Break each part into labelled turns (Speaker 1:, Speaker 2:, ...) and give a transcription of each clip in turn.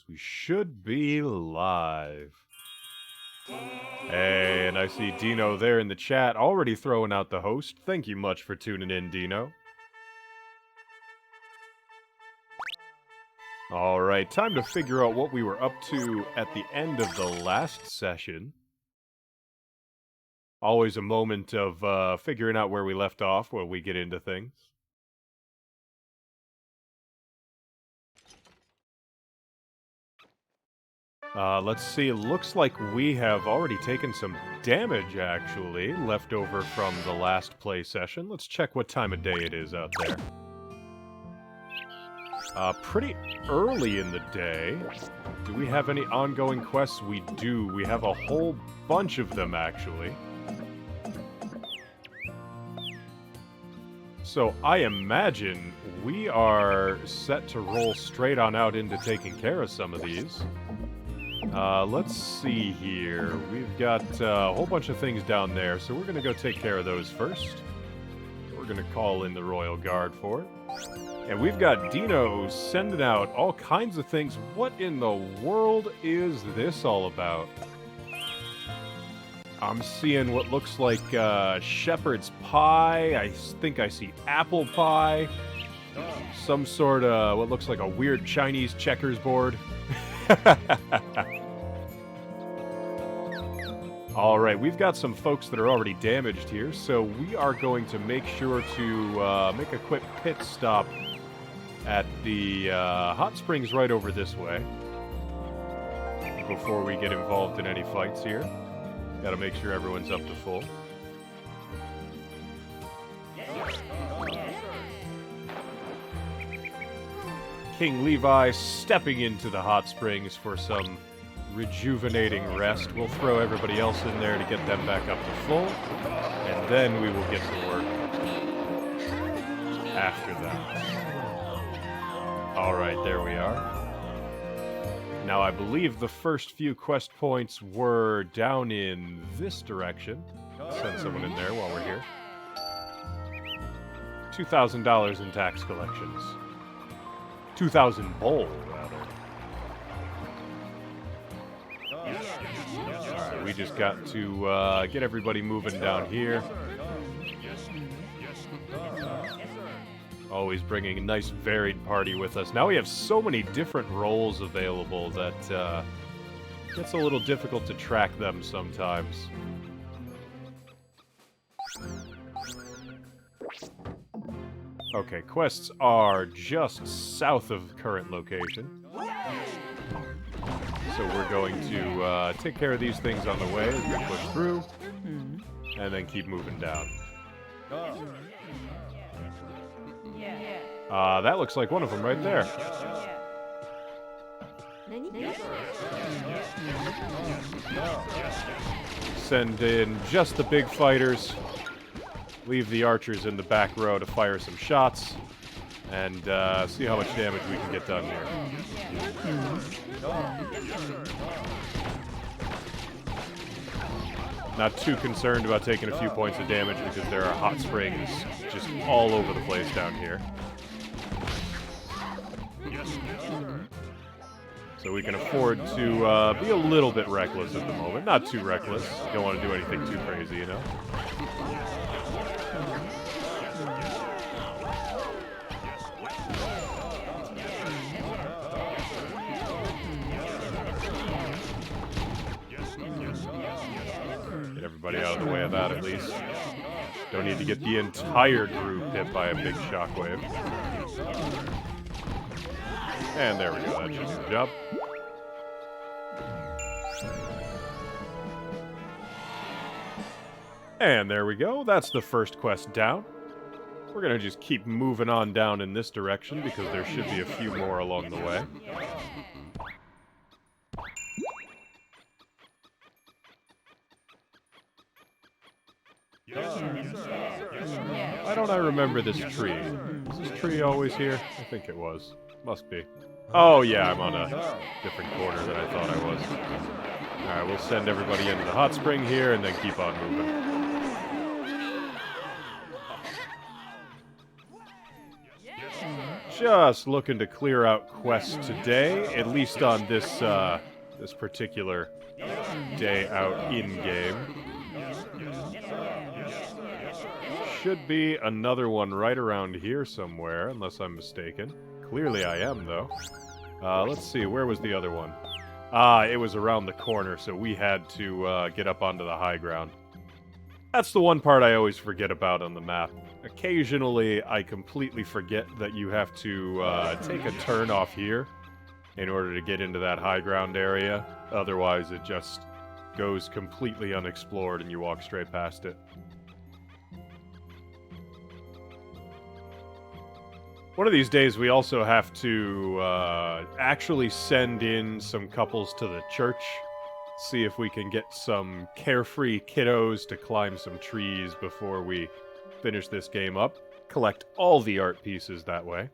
Speaker 1: We should be live. Hey, and I see Dino there in the chat, already throwing out the host. Thank you much for tuning in, Dino. Alright, time to figure out what we were up to at the end of the last session. Always a moment of figuring out where we left off while we get into things. Let's see, it looks like we have already taken some damage, actually, left over from the last play session. Let's check what time of day it is out there. Pretty early in the day. Do we have any ongoing quests? We do. We have a whole bunch of them, actually. So I imagine we are set to roll straight on out into taking care of some of these. Let's see here. We've got a whole bunch of things down there, so we're going to go take care of those first. We're going to call in the Royal Guard for it. And we've got Dino sending out all kinds of things. What in the world is this all about? I'm seeing what looks like shepherd's pie. I think I see apple pie. Some sort of what looks like a weird Chinese checkers board. Alright, we've got some folks that are already damaged here, so we are going to make sure to make a quick pit stop at the hot springs right over this way before we get involved in any fights here. Gotta make sure everyone's up to full. King Levi stepping into the hot springs for some rejuvenating rest. We'll throw everybody else in there to get them back up to full, and then we will get to work after that. Alright, there we are. Now, I believe the first few quest points were down in this direction. Send someone in there while we're here. $2,000 in tax collections. 2,000 bowl, rather. Alright, we just got to get everybody moving down here. Always bringing a nice varied party with us. Now we have so many different roles available that gets a little difficult to track them sometimes. Okay, quests are just south of current location. So we're going to take care of these things on the way as we push through, and then keep moving down. That looks like one of them right there. Send in just the big fighters. Leave the archers in the back row to fire some shots. And see how much damage we can get done here. Not too concerned about taking a few points of damage because there are hot springs just all over the place down here. So we can afford to be a little bit reckless at the moment. Not too reckless. Don't want to do anything too crazy, you know? Get everybody out of the way of that, at least. Don't need to get the entire group hit by a big shockwave. And there we go, that should do the job. And there we go, that's the first quest down. We're gonna just keep moving on down in this direction because there should be a few more along the way. Why don't I remember this tree? Is this tree always here? I think it was. Must be. Oh yeah, I'm on a different corner than I thought I was. Alright, we'll send everybody into the hot spring here and then keep on moving. just looking to clear out quests today, at least on this this particular day out in-game. Should be another one right around here somewhere, unless I'm mistaken. Clearly I am, though. Let's see, where was the other one? It was around the corner, so we had to get up onto the high ground. That's the one part I always forget about on the map. Occasionally, I completely forget that you have to take a turn off here in order to get into that high ground area. Otherwise, it just goes completely unexplored and you walk straight past it. One of these days, we also have to actually send in some couples to the church. See if we can get some carefree kiddos to climb some trees before we finish this game up. Collect all the art pieces that way.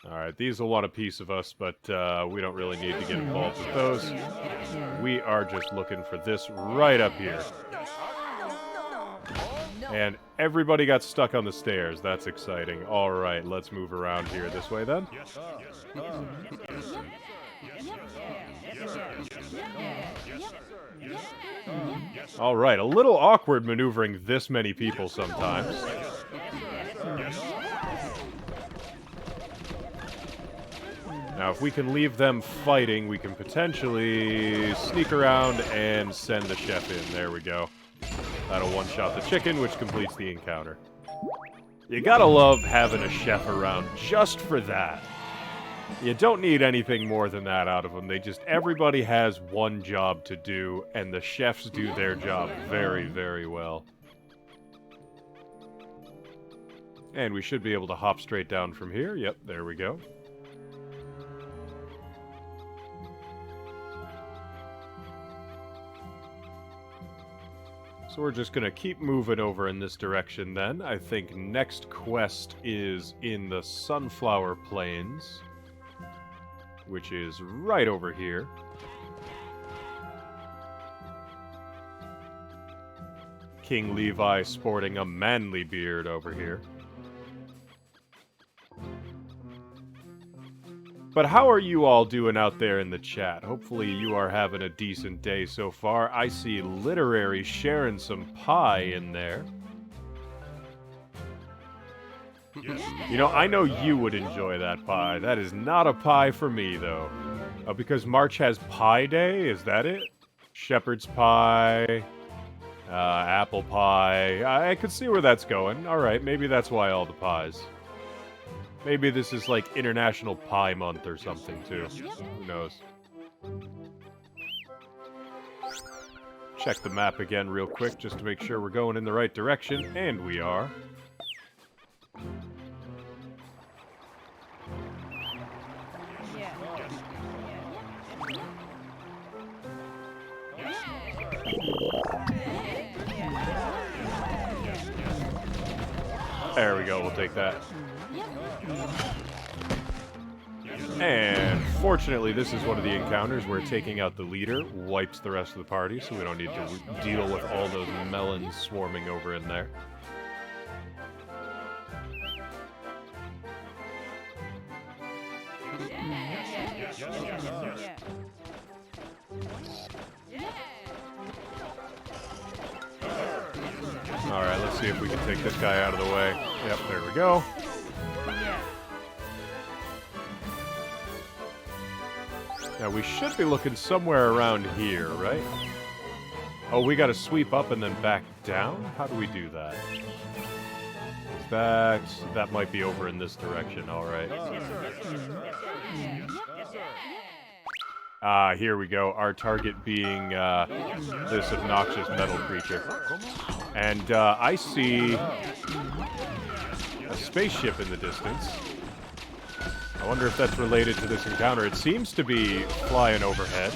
Speaker 1: Alright, these will want a piece of us, but we don't really need to get involved with those. We are just looking for this right up here. And everybody got stuck on the stairs. That's exciting. Alright, let's move around here this way then. Alright, a little awkward maneuvering this many people sometimes. Now, if we can leave them fighting, we can potentially sneak around and send the chef in. There we go. That'll one-shot the chicken, which completes the encounter. You gotta love having a chef around just for that. You don't need anything more than that out of them. Everybody has one job to do, and the chefs do their job very, very well. And we should be able to hop straight down from here. Yep, there we go. So we're just going to keep moving over in this direction then. I think next quest is in the Sunflower Plains, which is right over here. King Levi sporting a manly beard over here. But how are you all doing out there in the chat? Hopefully you are having a decent day so far. I see Literary sharing some pie in there. You know, I know you would enjoy that pie. That is not a pie for me, though. Because March has Pie Day? Is that it? Shepherd's pie, apple pie. I could see where that's going. Alright, maybe that's why all the pies. Maybe this is like International Pie Month or something, too. Who knows? Check the map again real quick just to make sure we're going in the right direction, and we are. There we go, we'll take that. And fortunately, this is one of the encounters where taking out the leader wipes the rest of the party, so we don't need to deal with all those melons swarming over in there. Alright, let's see if we can take this guy out of the way. Yep, there we go. Now, we should be looking somewhere around here, right? Oh, we gotta sweep up and then back down? How do we do that? That might be over in this direction, alright. Here we go. Our target being this obnoxious metal creature. And I see a spaceship in the distance. I wonder if that's related to this encounter. It seems to be flying overhead.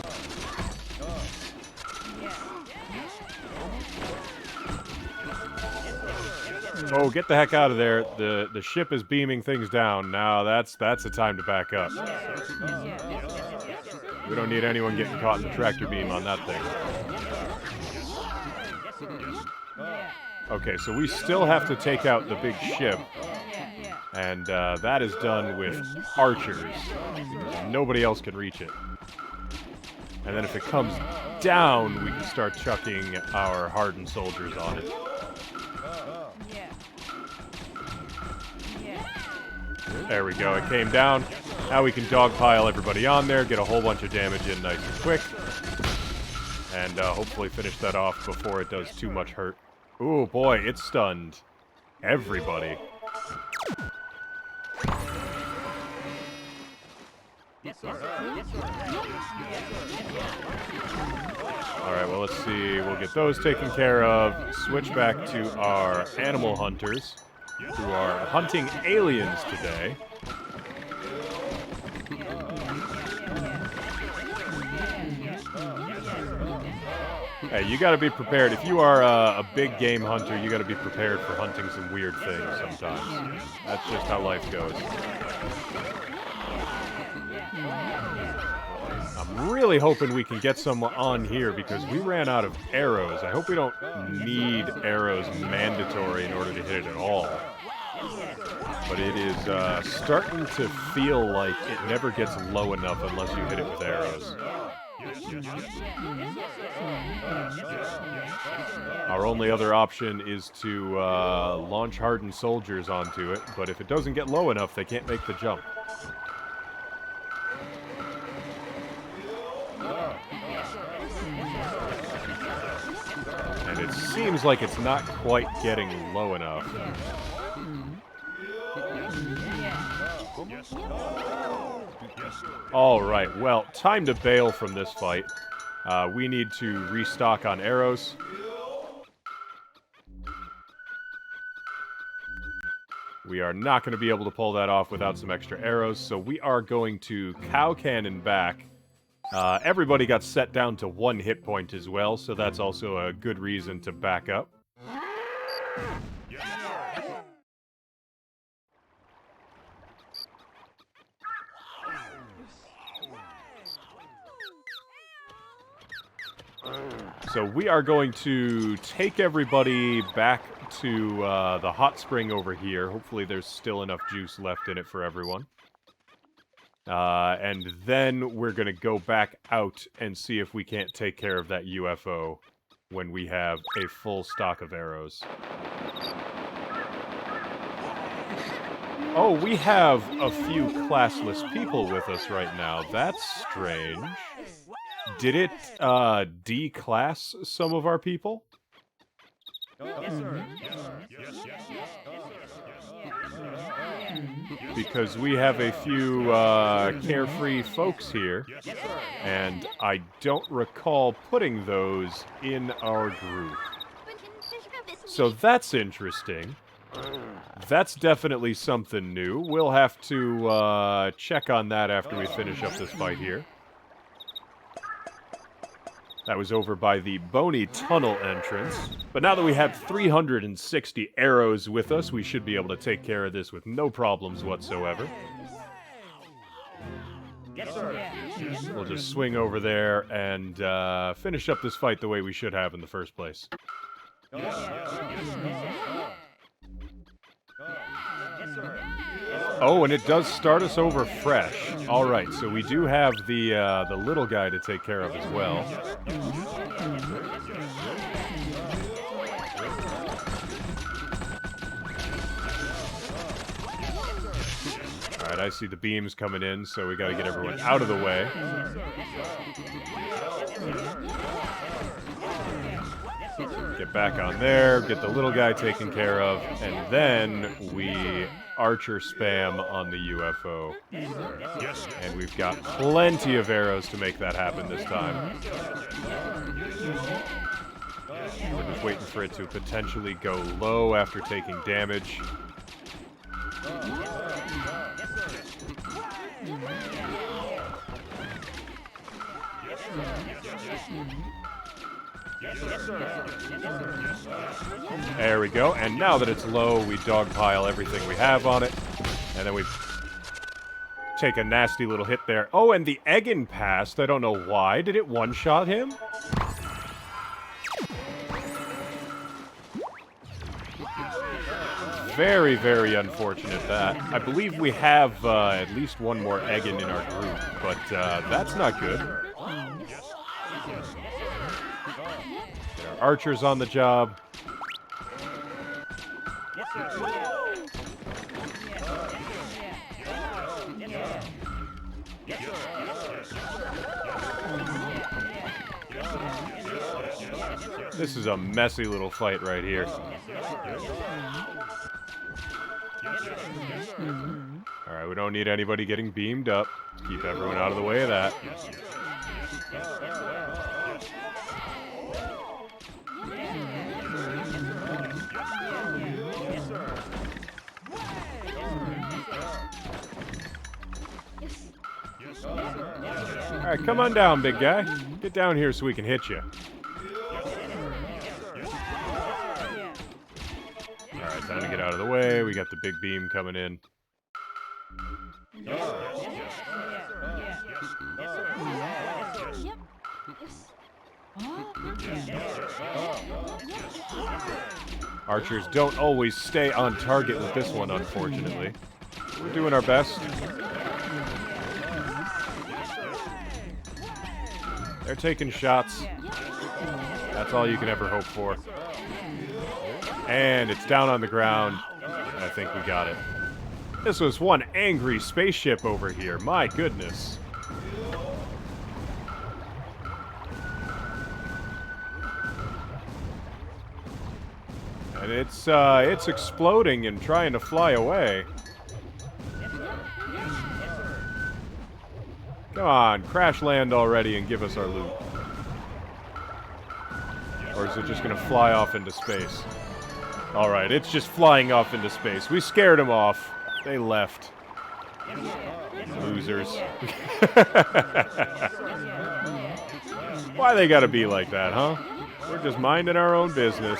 Speaker 1: Oh, get the heck out of there. The ship is beaming things down. Now that's the time to back up. We don't need anyone getting caught in the tractor beam on that thing. Okay, so we still have to take out the big ship. And that is done with archers. Because nobody else can reach it. And then if it comes down, we can start chucking our hardened soldiers on it. There we go, it came down. Now we can dogpile everybody on there, get a whole bunch of damage in nice and quick. And hopefully finish that off before it does too much hurt. Ooh, boy, it stunned everybody. Alright, well, let's see. We'll get those taken care of. Switch back to our animal hunters, who are hunting aliens today. Hey, you gotta be prepared. If you are a big game hunter, you gotta be prepared for hunting some weird things sometimes. That's just how life goes. I'm really hoping we can get some on here because we ran out of arrows. I hope we don't need arrows mandatory in order to hit it at all. But it is starting to feel like it never gets low enough unless you hit it with arrows. Our only other option is to launch hardened soldiers onto it, but if it doesn't get low enough, they can't make the jump. And it seems like it's not quite getting low enough. Alright, well, time to bail from this fight. We need to restock on arrows. We are not going to be able to pull that off without some extra arrows, so we are going to cow cannon back. Everybody got set down to 1 hit point as well, so that's also a good reason to back up. So we are going to take everybody back to the hot spring over here. Hopefully there's still enough juice left in it for everyone. And then we're going to go back out and see if we can't take care of that UFO when we have a full stock of arrows. Oh, we have a few classless people with us right now. That's strange. Did it declass some of our people? Because we have a few carefree folks here, and I don't recall putting those in our group. So that's interesting. That's definitely something new. We'll have to check on that after we finish up this fight here. That was over by the Bony Tunnel entrance. But now that we have 360 arrows with us, we should be able to take care of this with no problems whatsoever. Yes, sir. We'll just swing over there and finish up this fight the way we should have in the first place. Oh, and it does start us over fresh. Alright, so we do have the little guy to take care of as well. Alright, I see the beams coming in, so we gotta get everyone out of the way. Get back on there, get the little guy taken care of, and then we archer spam on the UFO. And we've got plenty of arrows to make that happen this time. We're just waiting for it to potentially go low after taking damage. There we go, and now that it's low, we dogpile everything we have on it, and then we take a nasty little hit there. Oh, and the Eggin passed, I don't know why. Did it one-shot him? Very, very unfortunate that. I believe we have at least one more Eggin in our group, but that's not good. Get our archers on the job. This is a messy little fight right here. Alright, we don't need anybody getting beamed up. Keep everyone out of the way of that. Alright, come on down, big guy. Get down here so we can hit you. Alright, time to get out of the way. We got the big beam coming in. Archers don't always stay on target with this one, unfortunately. We're doing our best. They're taking shots. That's all you can ever hope for. And it's down on the ground. And I think we got it. This was one angry spaceship over here. My goodness. And it's exploding and trying to fly away. Come on, crash land already and give us our loot. Or is it just gonna fly off into space? Alright, it's just flying off into space. We scared them off. They left. Losers. Why they gotta be like that, huh? We're just minding our own business.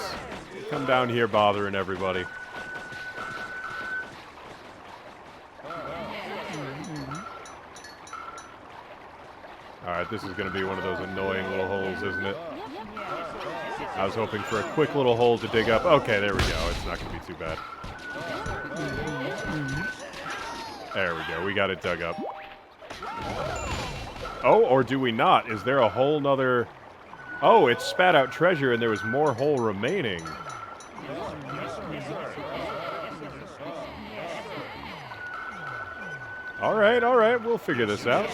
Speaker 1: Come down here bothering everybody. Alright, this is going to be one of those annoying little holes, isn't it? I was hoping for a quick little hole to dig up. Okay, there we go. It's not going to be too bad. There we go. We got it dug up. Oh, or do we not? Is there a whole nother... Oh, it spat out treasure and there was more hole remaining. Alright, we'll figure this out.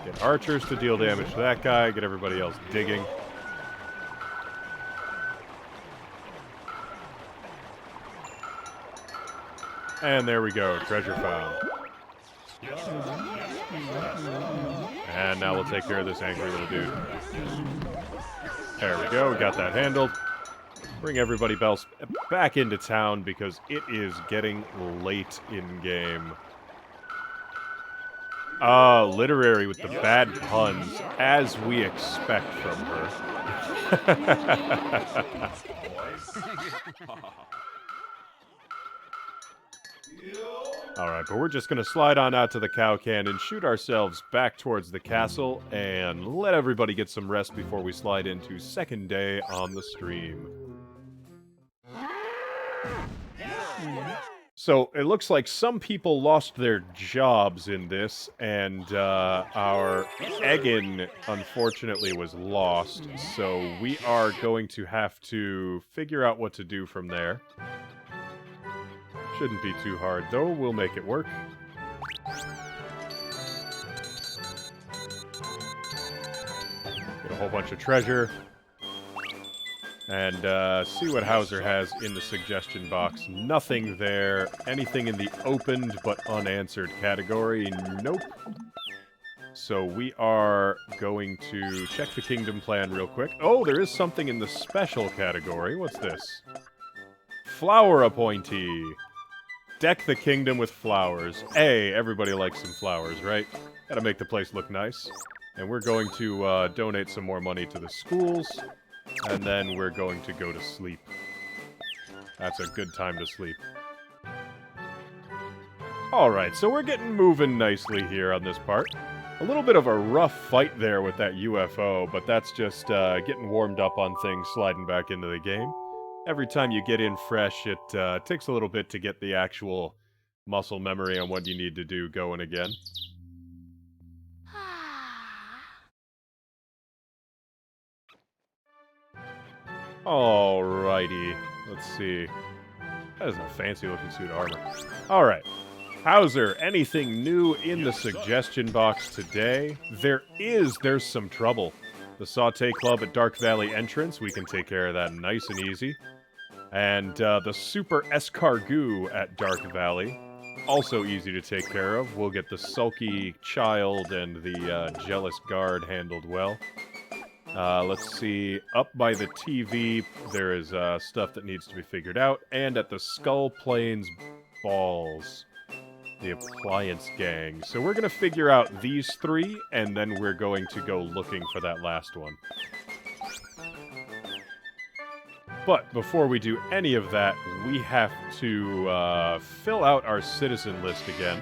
Speaker 1: Get archers to deal damage to that guy, get everybody else digging. And there we go, treasure found. And now we'll take care of this angry little dude. There we go, we got that handled. Bring everybody else back into town because it is getting late in game. Literary with the bad puns, as we expect from her. Alright, but we're just going to slide on out to the cow can and shoot ourselves back towards the castle and let everybody get some rest before we slide into second day on the stream. So, it looks like some people lost their jobs in this, and our Eggin, unfortunately, was lost. So, we are going to have to figure out what to do from there. Shouldn't be too hard, though. We'll make it work. Get a whole bunch of treasure. And see what Hauser has in the suggestion box. Nothing there. Anything in the opened but unanswered category? Nope. So we are going to check the kingdom plan real quick. Oh, there is something in the special category. What's this? Flower appointee. Deck the kingdom with flowers. Hey, everybody likes some flowers, right? Gotta make the place look nice. And we're going to donate some more money to the schools. And then we're going to go to sleep. That's a good time to sleep. Alright, so we're getting moving nicely here on this part. A little bit of a rough fight there with that UFO, but that's just getting warmed up on things sliding back into the game. Every time you get in fresh, it takes a little bit to get the actual muscle memory on what you need to do going again. Alrighty, let's see. That is a fancy looking suit of armor. Alright. Hauser, anything new in the suggestion box today? There's some trouble. The Sauté Club at Dark Valley entrance, we can take care of that nice and easy. And the Super Escargot at Dark Valley, also easy to take care of. We'll get the Sulky Child and the Jealous Guard handled well. Let's see, up by the TV, there is stuff that needs to be figured out, and at the Skull Plains Balls, the Appliance Gang. So we're going to figure out these three, and then we're going to go looking for that last one. But before we do any of that, we have to fill out our citizen list again,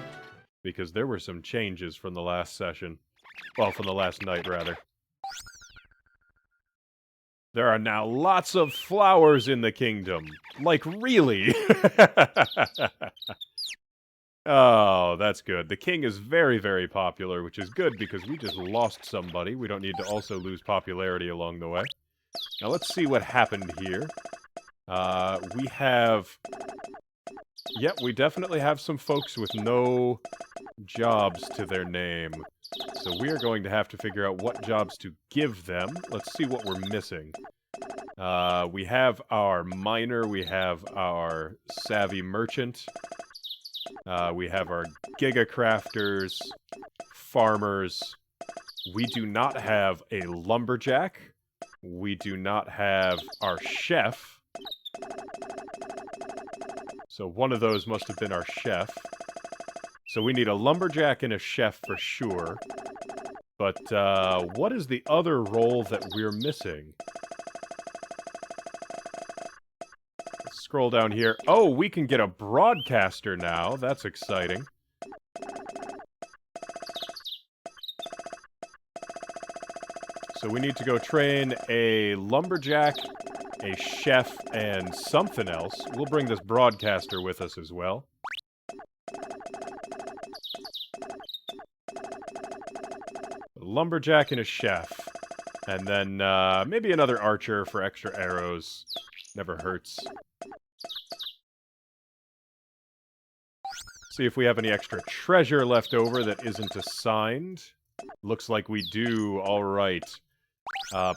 Speaker 1: because there were some changes from the last session. Well, from the last night, rather. There are now lots of flowers in the kingdom. Like, really? Oh, that's good. The king is very, very popular, which is good because we just lost somebody. We don't need to also lose popularity along the way. Now, let's see what happened here. We have... Yep, we definitely have some folks with no jobs to their name. So we are going to have to figure out what jobs to give them. Let's see what we're missing. We have our miner, we have our savvy merchant, we have our gigacrafters, farmers. We do not have a lumberjack. We do not have our chef. So one of those must have been our chef. So we need a lumberjack and a chef for sure. But what is the other role that we're missing? Let's scroll down here. Oh, we can get a broadcaster now. That's exciting. So we need to go train a lumberjack, a chef, and something else. We'll bring this broadcaster with us as well. A lumberjack and a chef. And then maybe another archer for extra arrows. Never hurts. See if we have any extra treasure left over that isn't assigned. Looks like we do. Alright.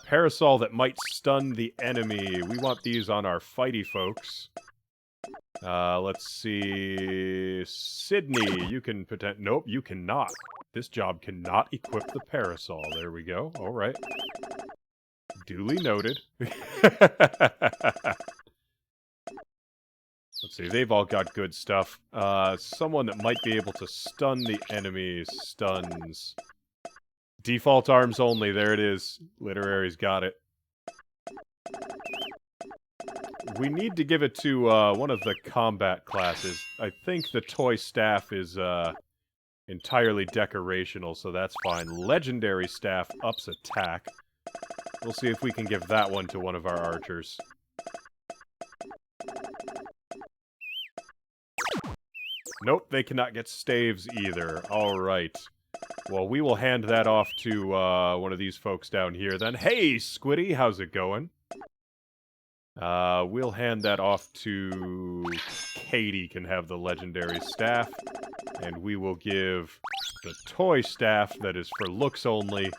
Speaker 1: Parasol that might stun the enemy. We want these on our fighty folks. Let's see... Sydney, you can pretend... Nope, you cannot. This job cannot equip the parasol. There we go. Alright. Duly noted. Let's see, they've all got good stuff. Someone that might be able to stun the enemies. Stuns. Default arms only, there it is. Literary's got it. We need to give it to one of the combat classes. I think the toy staff is entirely decorational, so that's fine. Legendary staff ups attack. We'll see if we can give that one to one of our archers. Nope, they cannot get staves either. Alright. Well, we will hand that off to one of these folks down here then. Hey, Squiddy, how's it going? We'll hand that off to... Katie can have the legendary staff. And we will give the toy staff that is for looks only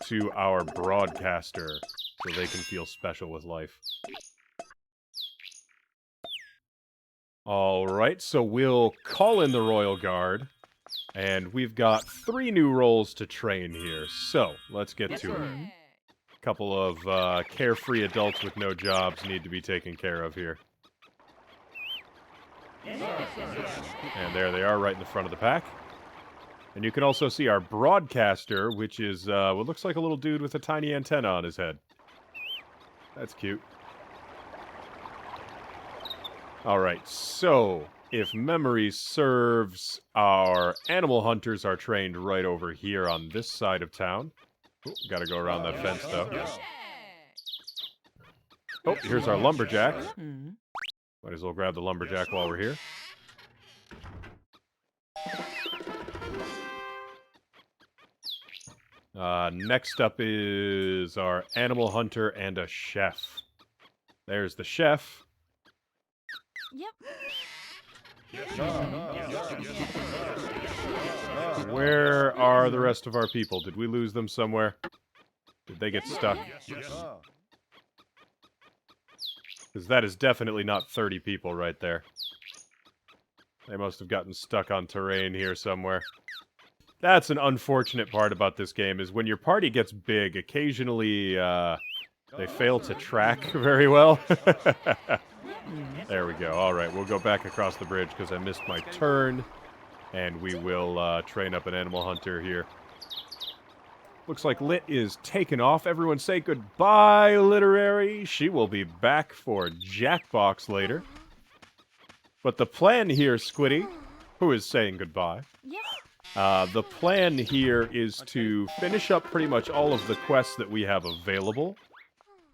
Speaker 1: to our broadcaster, so they can feel special with life. Alright, so we'll call in the Royal Guard. And we've got 3 new roles to train here, so let's get to it. A couple of carefree adults with no jobs need to be taken care of here. And there they are, right in the front of the pack. And you can also see our broadcaster, which is what looks like a little dude with a tiny antenna on his head. That's cute. Alright, so if memory serves, our animal hunters are trained right over here on this side of town. Ooh, gotta go around that fence, though. Oh, here's our lumberjack. Might as well grab the lumberjack while we're here. Next up is our animal hunter and a chef. There's the chef. Where are the rest of our people? Did we lose them somewhere? Did they get stuck? Because that is definitely not 30 people right there. They must have gotten stuck on terrain here somewhere. That's an unfortunate part about this game, is when your party gets big, occasionally, they fail to track very well. There we go. Alright, we'll go back across the bridge because I missed my turn. And we will, train up an animal hunter here. Looks like Lit is taken off. Everyone say goodbye, Literary. She will be back for Jackbox later. But the plan here, Squiddy, who is saying goodbye. The plan here is to finish up pretty much all of the quests that we have available.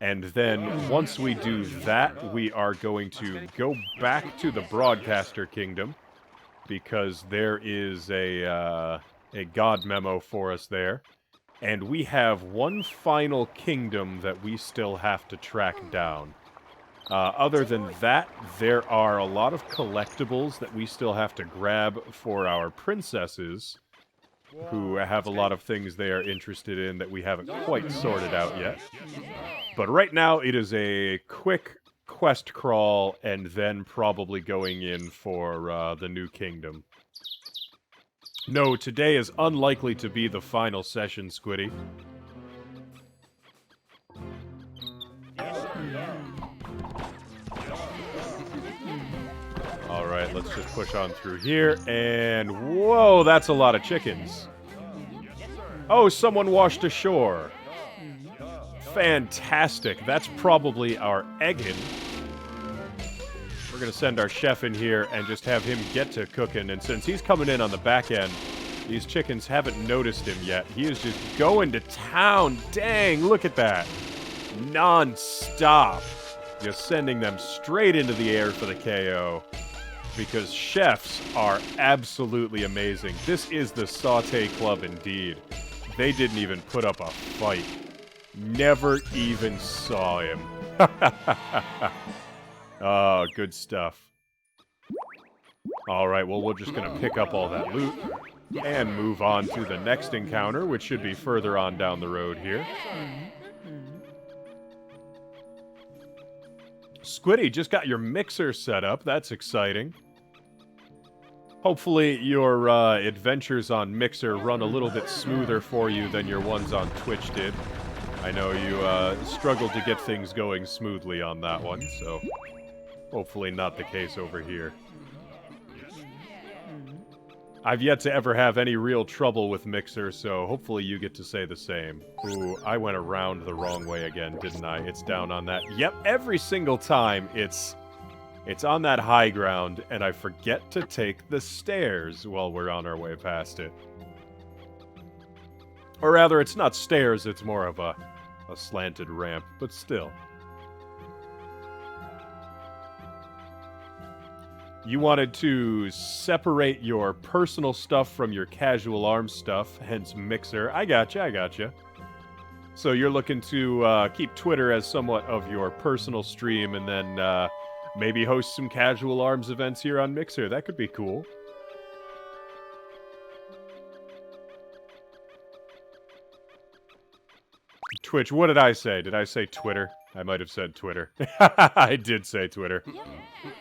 Speaker 1: And then, once we do that, we are going to go back to the Broadcaster Kingdom. Because there is a god memo for us there. And we have one final kingdom that we still have to track down. Other than that, there are a lot of collectibles that we still have to grab for our princesses, who have a lot of things they are interested in that we haven't quite sorted out yet. But right now, it is a quick quest crawl, and then probably going in for the new kingdom. No, today is unlikely to be the final session, Squiddy. Alright, let's just push on through here, and whoa, that's a lot of chickens. Oh, someone washed ashore. Fantastic. That's probably our eggin. We're going to send our chef in here and just have him get to cooking. And since he's coming in on the back end, these chickens haven't noticed him yet. He is just going to town. Dang, look at that. Non-stop. Just sending them straight into the air for the KO. Because chefs are absolutely amazing. This is the Sauté Club indeed. They didn't even put up a fight. Never even saw him. Oh, good stuff. Alright, well, we're just gonna pick up all that loot and move on to the next encounter, which should be further on down the road here. Squiddy, just got your mixer set up. That's exciting. Hopefully your adventures on Mixer run a little bit smoother for you than your ones on Twitch did. I know you struggled to get things going smoothly on that one, so hopefully not the case over here. I've yet to ever have any real trouble with Mixer, so hopefully you get to say the same. Ooh, I went around the wrong way again, didn't I? It's down on that. Yep, every single time it's on that high ground, and I forget to take the stairs while we're on our way past it. Or rather, it's not stairs, it's more of a slanted ramp, but still. You wanted to separate your personal stuff from your casual arms stuff, hence Mixer. I gotcha. So you're looking to keep Twitter as somewhat of your personal stream, and then maybe host some casual arms events here on Mixer. That could be cool. Twitch, what did I say? Did I say Twitter? I might have said Twitter. I did say Twitter.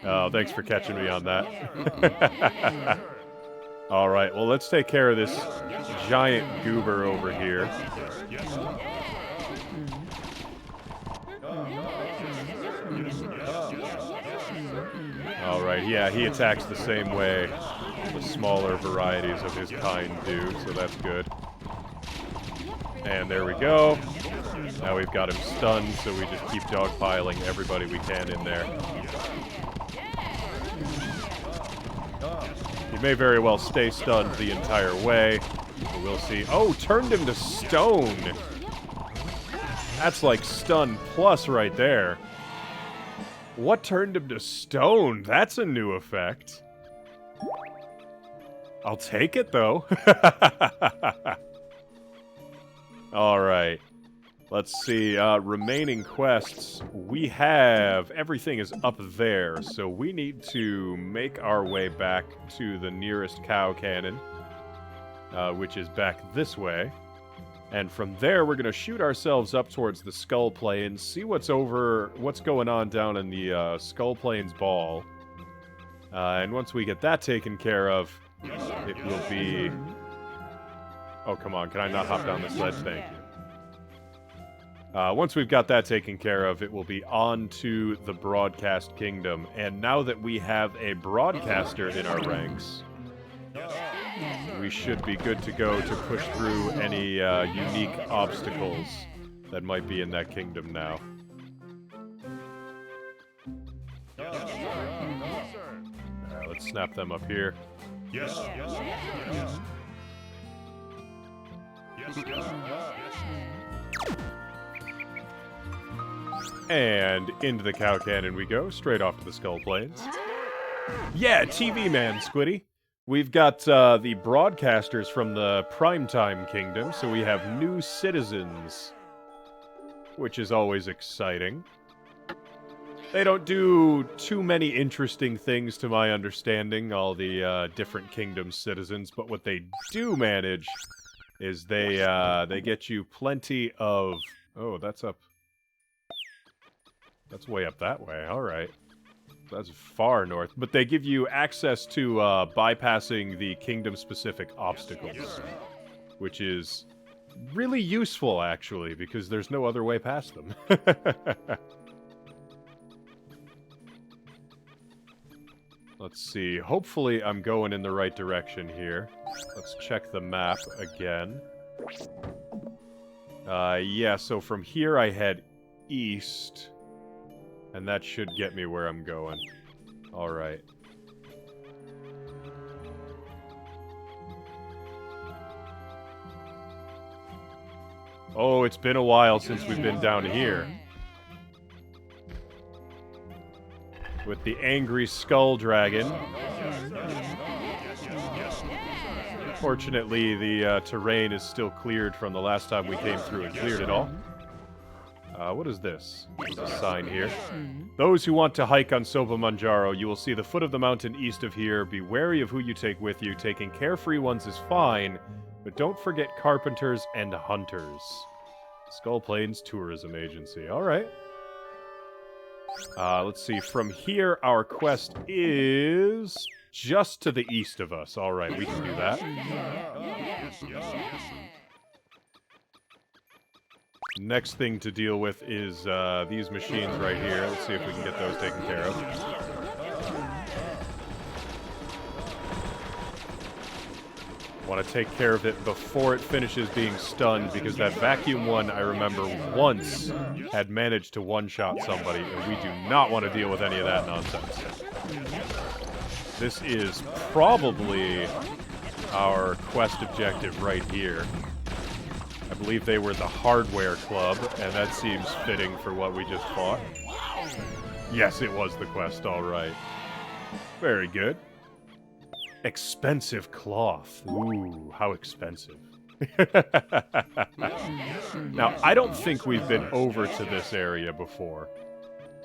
Speaker 1: Oh, thanks for catching me on that. Alright, well, let's take care of this giant goober over here. Alright, yeah, he attacks the same way the smaller varieties of his kind do, so that's good. And there we go. Now we've got him stunned, so we just keep dogpiling everybody we can in there. may very well stay stunned the entire way. But we'll see. Oh, turned him to stone! That's like stun plus right there. What turned him to stone? That's a new effect. I'll take it, though. Alright. Let's see, remaining quests. We have... Everything is up there, so we need to make our way back to the nearest cow cannon, which is back this way. And from there, we're going to shoot ourselves up towards the Skull Plains, see what's going on down in the Skull Plains Ball. And once we get that taken care of, it will be... Oh, come on, can I not hop down this ledge? Thank you. Once we've got that taken care of, it will be on to the Broadcast Kingdom. And now that we have a broadcaster in our ranks, we should be good to go to push through any unique obstacles that might be in that kingdom now. Alright, let's snap them up here.
Speaker 2: Yes.
Speaker 1: And into the cow cannon we go, straight off to the Skull Plains. Yeah, TV man, Squiddy. We've got the broadcasters from the Primetime Kingdom, so we have new citizens, which is always exciting. They don't do too many interesting things to my understanding, all the different kingdom citizens, but what they do manage is they get you plenty of... Oh, that's up... That's way up that way, alright. That's far north. But they give you access to bypassing the kingdom-specific obstacles, which is really useful, actually, because there's no other way past them. Let's see. Hopefully I'm going in the right direction here. Let's check the map again. Yeah, so from here I head east... And that should get me where I'm going. Alright. Oh, it's been a while since we've been down here. With the angry skull dragon. Fortunately, the terrain is still cleared from the last time we came through and cleared it all. What is this? There's a sign here. Those who want to hike on Sobamanjaro, you will see the foot of the mountain east of here. Be wary of who you take with you. Taking carefree ones is fine, but don't forget carpenters and hunters. Skull Plains Tourism Agency. Alright. Let's see. From here, our quest is just to the east of us. Alright, we can do that. Next thing to deal with is these machines right here. Let's see if we can get those taken care of. Want to take care of it before it finishes being stunned, because that vacuum one, I remember, once had managed to one-shot somebody, and we do not want to deal with any of that nonsense. This is probably our quest objective right here. I believe they were the Hardware Club, and that seems fitting for what we just fought. Yes, it was the quest, alright. Very good. Expensive cloth. Ooh, how expensive. Now, I don't think we've been over to this area before.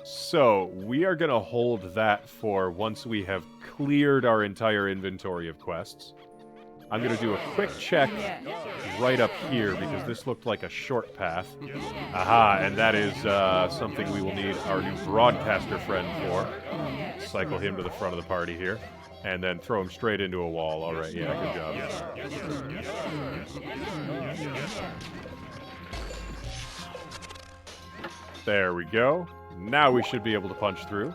Speaker 1: So, we are going to hold that for once we have cleared our entire inventory of quests. I'm going to do a quick check right up here, because this looked like a short path. Aha, and that is something we will need our new broadcaster friend for. Cycle him to the front of the party here, and then throw him straight into a wall. Alright, yeah, good job. There we go. Now we should be able to punch through.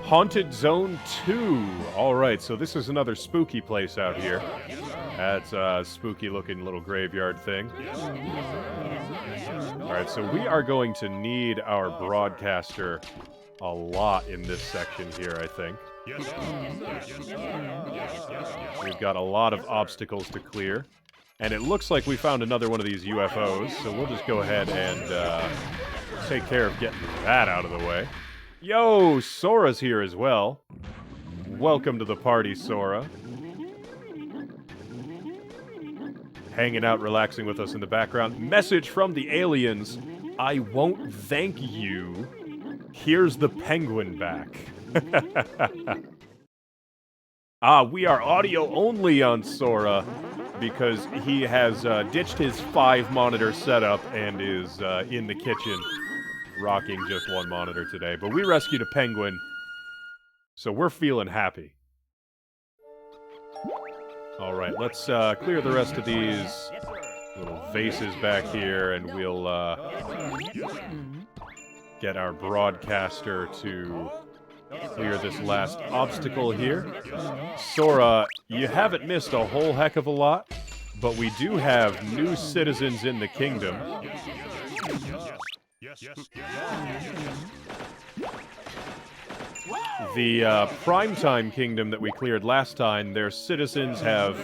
Speaker 1: Haunted Zone 2. Alright, so this is another spooky place out here. That's a spooky looking little graveyard thing. Alright, so we are going to need our broadcaster a lot in this section here, I think. We've got a lot of obstacles to clear. And it looks like we found another one of these UFOs, so we'll just go ahead and take care of getting that out of the way. Yo, Sora's here as well. Welcome to the party, Sora. Hanging out, relaxing with us in the background. Message from the aliens. I won't thank you. Here's the penguin back. We are audio only on Sora because he has ditched his 5-monitor setup and is in the kitchen rocking just one monitor today. But we rescued a penguin, so we're feeling happy. Alright, let's clear the rest of these little vases back here, and we'll get our broadcaster to clear this last obstacle here. Sora, you haven't missed a whole heck of a lot, but we do have new citizens in the kingdom. The Primetime Kingdom that we cleared last time, their citizens have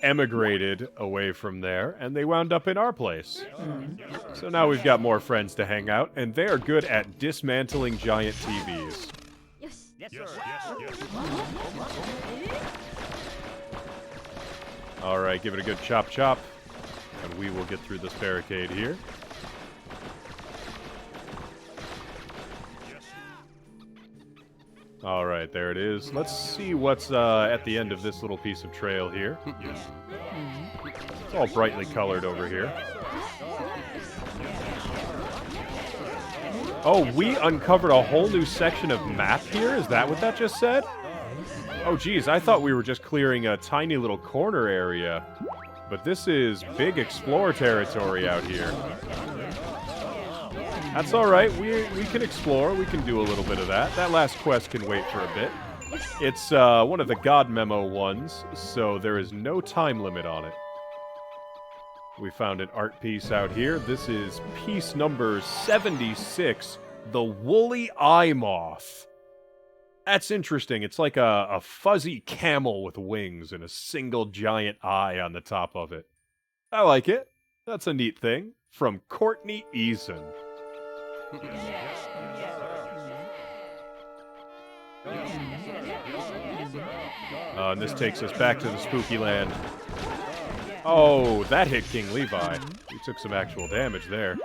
Speaker 1: emigrated away from there, and they wound up in our place. So now we've got more friends to hang out, and they are good at dismantling giant TVs. Alright, give it a good chop chop, and we will get through this barricade here. Alright, there it is. Let's see what's at the end of this little piece of trail here. It's all brightly colored over here. Oh, we uncovered a whole new section of map here? Is that what that just said? Oh, geez, I thought we were just clearing a tiny little corner area. But this is big explore territory out here. That's alright, we can explore, we can do a little bit of that. That last quest can wait for a bit. It's one of the God Memo ones, so there is no time limit on it. We found an art piece out here. This is piece number 76, the Woolly Eye Moth. That's interesting. It's like a fuzzy camel with wings and a single giant eye on the top of it. I like it. That's a neat thing. From Courtney Eason. And this takes us back to the spooky land. Oh, that hit King Levi. He took some actual damage there.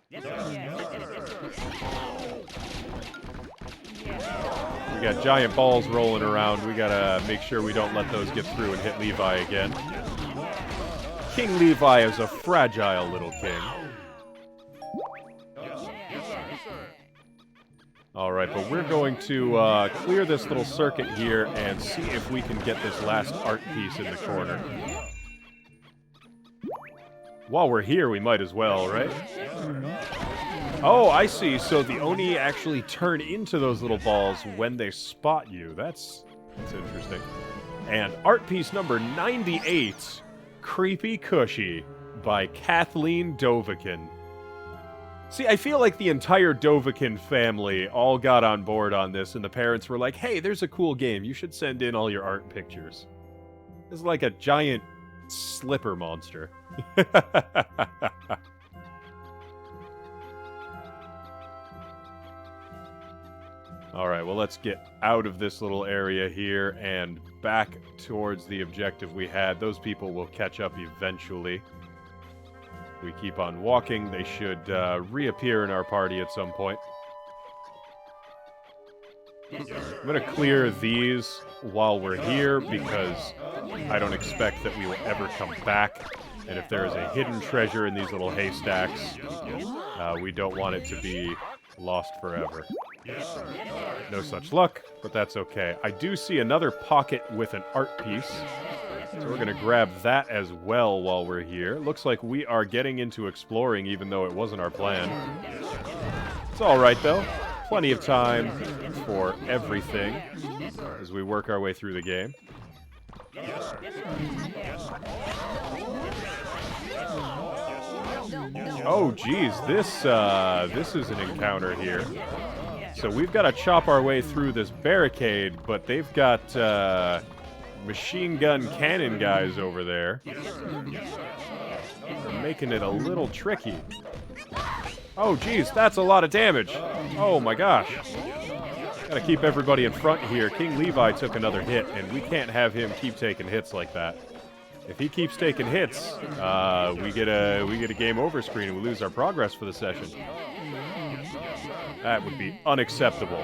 Speaker 1: We got giant balls rolling around. We gotta make sure we don't let those get through and hit Levi again. King Levi is a fragile little king. Alright, but we're going to clear this little circuit here and see if we can get this last art piece in the corner. While we're here, we might as well, right? Oh, I see. So the Oni actually turn into those little balls when they spot you. That's interesting. And art piece number 98, Creepy Cushy, by Kathleen Dovakin. See, I feel like the entire Dovakin family all got on board on this, and the parents were like, hey, there's a cool game. You should send in all your art and pictures. It's like a giant slipper monster. Alright, well, let's get out of this little area here and back towards the objective we had. Those people will catch up eventually. If we keep on walking, they should reappear in our party at some point. I'm going to clear these while we're here because I don't expect that we will ever come back. And if there is a hidden treasure in these little haystacks, we don't want it to be lost forever. No such luck, but that's okay. I do see another pocket with an art piece. So we're going to grab that as well while we're here. Looks like we are getting into exploring even though it wasn't our plan. It's alright though. Plenty of time for everything as we work our way through the game. Oh, geez, this is an encounter here. So we've got to chop our way through this barricade, but they've got machine gun cannon guys over there. They're making it a little tricky. Oh, geez, that's a lot of damage. Oh, my gosh. Gotta keep everybody in front here. King Levi took another hit, and we can't have him keep taking hits like that. If he keeps taking hits, we get a game over screen and we lose our progress for the session. That would be unacceptable.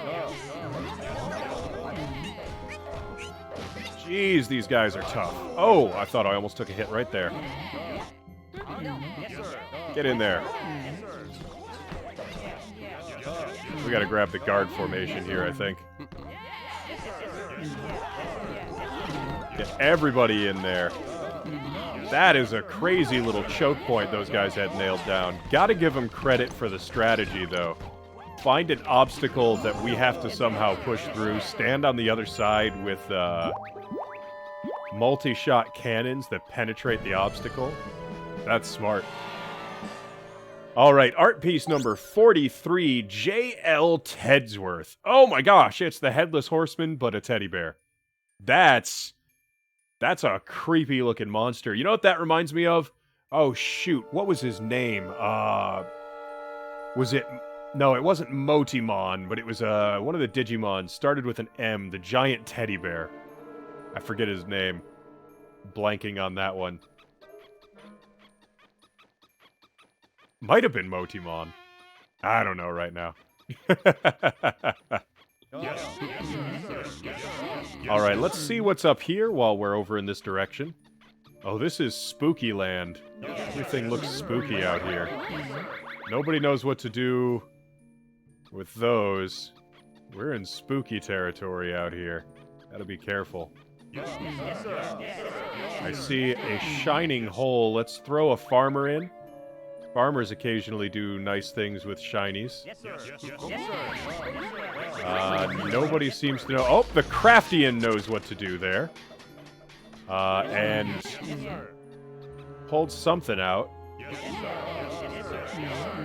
Speaker 1: Jeez, these guys are tough. Oh, I thought I almost took a hit right there. Get in there. We gotta grab the guard formation here, I think. Get everybody in there. That is a crazy little choke point those guys had nailed down. Gotta give them credit for the strategy, though. Find an obstacle that we have to somehow push through, stand on the other side with multi-shot cannons that penetrate the obstacle. That's smart. Alright, art piece number 43, J.L. Tedsworth. Oh my gosh, it's the Headless Horseman, but a teddy bear. That's a creepy-looking monster. You know what that reminds me of? Oh, shoot. What was his name? Was it... No, it wasn't Motimon, but it was one of the Digimon. Started with an M, the giant teddy bear. I forget his name. Blanking on that one. Might have been Motimon. I don't know right now. Alright, let's see what's up here while we're over in this direction. Oh, this is spooky land. Everything looks spooky out here. Nobody knows what to do with those. We're in spooky territory out here. Gotta be careful. I see a shining hole. Let's throw a farmer in. Farmers occasionally do nice things with shinies. Nobody seems to know. Oh, the Craftian knows what to do there. And pulled something out.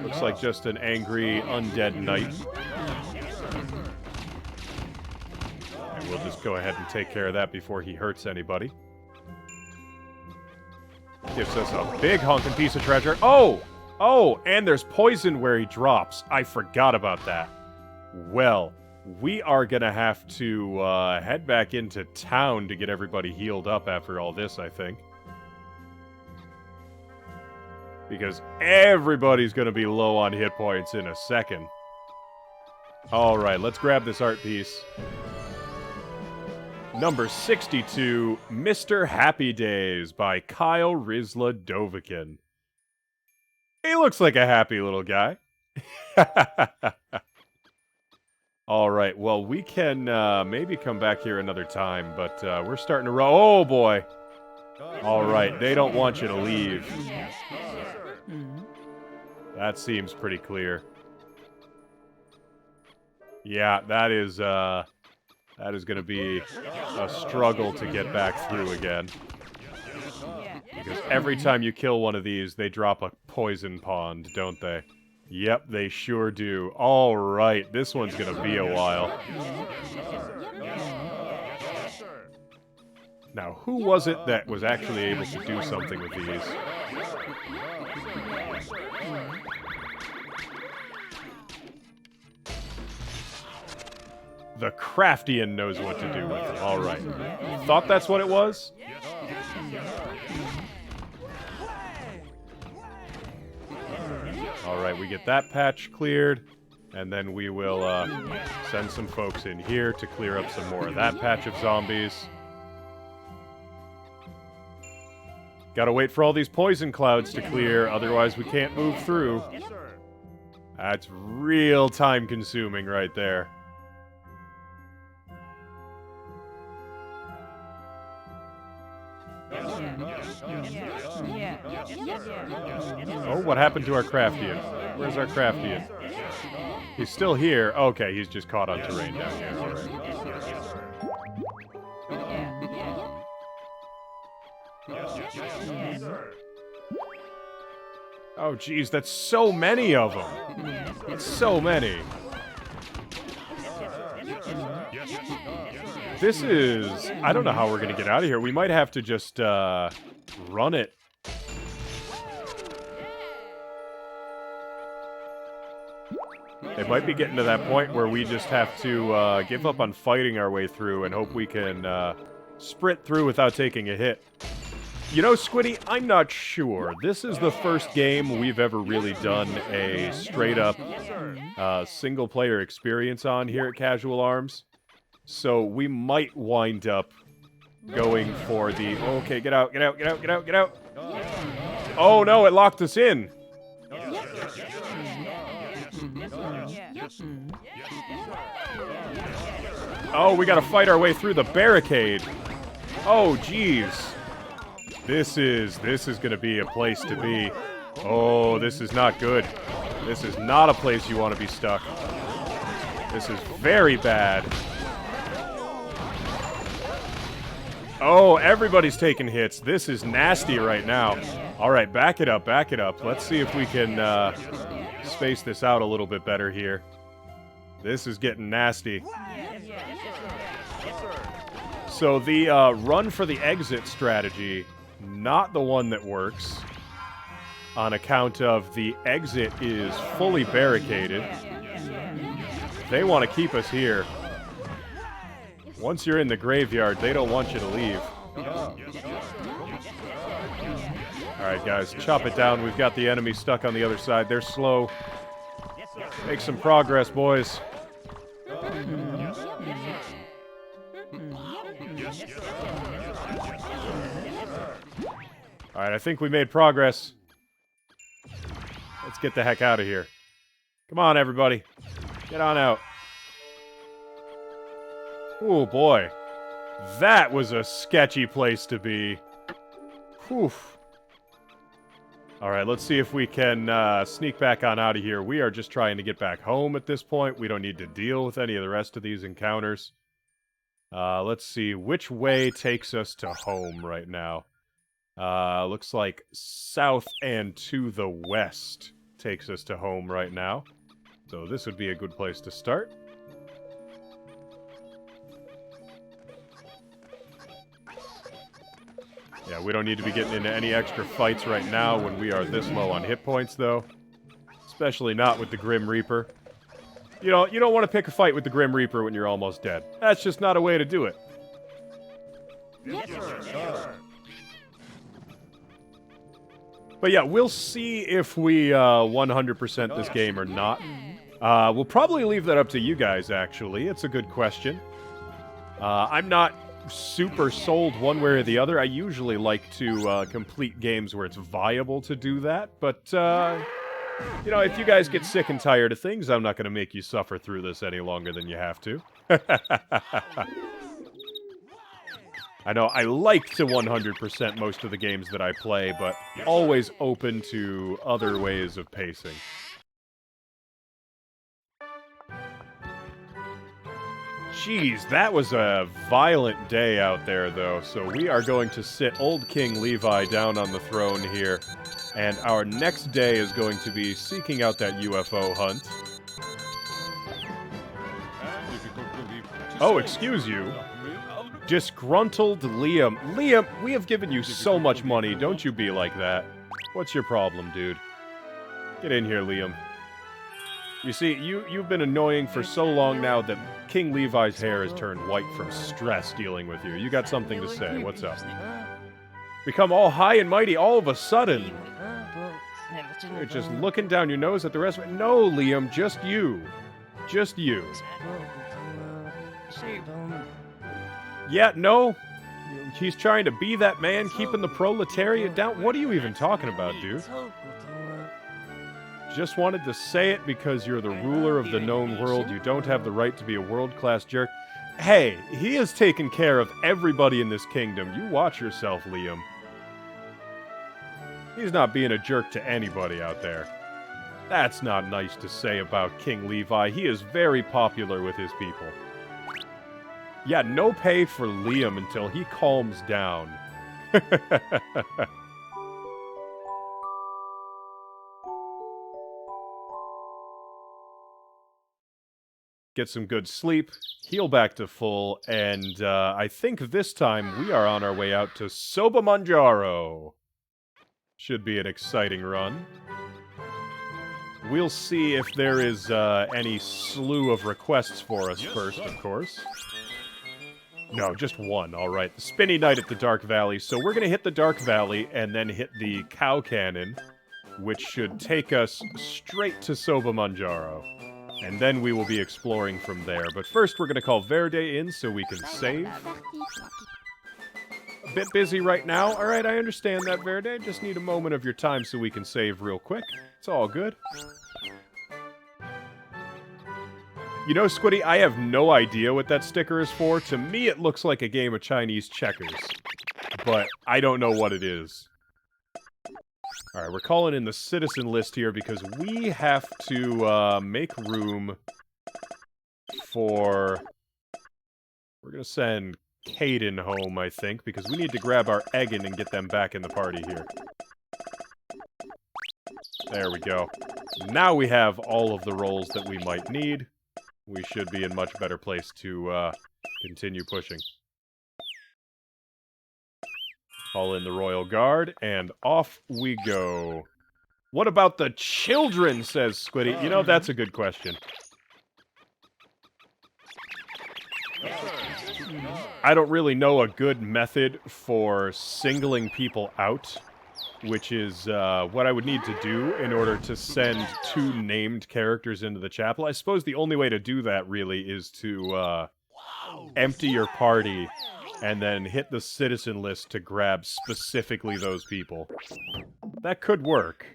Speaker 1: Looks like just an angry undead knight. And we'll just go ahead and take care of that before he hurts anybody. Gives us a big honking piece of treasure. Oh! Oh, and there's poison where he drops. I forgot about that. Well, we are gonna have to head back into town to get everybody healed up after all this, I think. Because everybody's gonna be low on hit points in a second. Alright, let's grab this art piece. Number 62, Mr. Happy Days by Kyle Rizla Dovikin. He looks like a happy little guy. Alright, well, we can maybe come back here another time, but we're starting to roll. Oh, boy. Alright, they don't want you to leave. That seems pretty clear. Yeah, that is going to be a struggle to get back through again. Because every time you kill one of these, they drop a poison pond, don't they? Yep, they sure do. Alright, this one's gonna be a while. Now, who was it that was actually able to do something with these? The Craftian knows what to do with it. Alright. Thought that's what it was? Alright, we get that patch cleared, and then we will send some folks in here to clear up some more of that patch of zombies. Gotta wait for all these poison clouds to clear, otherwise we can't move through. That's real time consuming right there. Oh, what happened to our Craftian? Where's our Craftian? He's still here. Okay, he's just caught on terrain down here. Alright. Oh, geez, that's so many of them. That's so many. This is... I don't know how we're going to get out of here. We might have to just run it. It might be getting to that point where we just have to give up on fighting our way through and hope we can sprint through without taking a hit. You know, Squiddy, I'm not sure. This is the first game we've ever really done a straight-up single-player experience on here at Casual Arms. So we might wind up going for the... Okay, get out, get out, get out, get out, get out! Oh no, it locked us in! Oh, we gotta fight our way through the barricade! Oh, jeez. This is gonna be a place to be. Oh, this is not good. This is not a place you want to be stuck. This is very bad. Oh, everybody's taking hits. This is nasty right now. Alright, back it up, back it up. Let's see if we can space this out a little bit better here. This is getting nasty. So the run for the exit strategy, not the one that works, on account of the exit is fully barricaded. They want to keep us here. Once you're in the graveyard, they don't want you to leave. Alright guys, chop it down. We've got the enemy stuck on the other side. They're slow. Make some progress, boys. Alright, I think we made progress. Let's get the heck out of here. Come on, everybody. Get on out. Oh, boy. That was a sketchy place to be. Whew. Alright, let's see if we can sneak back on out of here. We are just trying to get back home at this point. We don't need to deal with any of the rest of these encounters. Let's see. Which way takes us to home right now? Looks like south and to the west takes us to home right now. So this would be a good place to start. Yeah, we don't need to be getting into any extra fights right now when we are this low on hit points, though. Especially not with the Grim Reaper. You don't want to pick a fight with the Grim Reaper when you're almost dead. That's just not a way to do it. Yes, sir. But yeah, we'll see if we 100% this game or not. We'll probably leave that up to you guys, actually. It's a good question. I'm not super sold one way or the other. I usually like to complete games where it's viable to do that, but you know, if you guys get sick and tired of things, I'm not going to make you suffer through this any longer than you have to. I know I like to 100% most of the games that I play, but always open to other ways of pacing. Jeez, that was a violent day out there, though, so we are going to sit old King Levi down on the throne here, and our next day is going to be seeking out that UFO hunt. Oh, excuse you. Disgruntled Liam. Liam, we have given you so much money, don't you be like that. What's your problem, dude? Get in here, Liam. You see, you've been annoying for so long now that King Levi's hair has turned white from stress dealing with you. You got something to say. What's up? Become all high and mighty all of a sudden. You're just looking down your nose at the rest of it. No, Liam, just you. Just you. Yeah, no. He's trying to be that man keeping the proletariat down. What are you even talking about, dude? Just wanted to say it because you're the ruler of the known world. You don't have the right to be a world-class jerk. Hey, he has taken care of everybody in this kingdom. You watch yourself, Liam. He's not being a jerk to anybody out there. That's not nice to say about King Levi. He is very popular with his people. Yeah, no pay for Liam until he calms down. get some good sleep, heal back to full, and I think this time we are on our way out to Soba Manjaro. Should be an exciting run. We'll see if there is any slew of requests for us first, of course. No, just one, alright. The Spinny Knight at the Dark Valley. So we're gonna hit the Dark Valley and then hit the Cow Cannon, which should take us straight to Soba Manjaro. And then we will be exploring from there. But first we're gonna call Verde in so we can save. A bit busy right now. Alright, I understand that, Verde. Just need a moment of your time so we can save real quick. It's all good. You know, Squiddy, I have no idea what that sticker is for. To me, it looks like a game of Chinese checkers. But I don't know what it is. Alright, we're calling in the citizen list here because we have to make room for... We're gonna send Caden home, I think, because we need to grab our Eggin and get them back in the party here. There we go. Now we have all of the roles that we might need. We should be in much better place to continue pushing. Call in the Royal Guard, and off we go. What about the children, says Squiddy? You know, that's a good question. I don't really know a good method for singling people out, which is what I would need to do in order to send 2 named characters into the chapel. I suppose the only way to do that, really, is to empty your party and then hit the citizen list to grab specifically those people. That could work.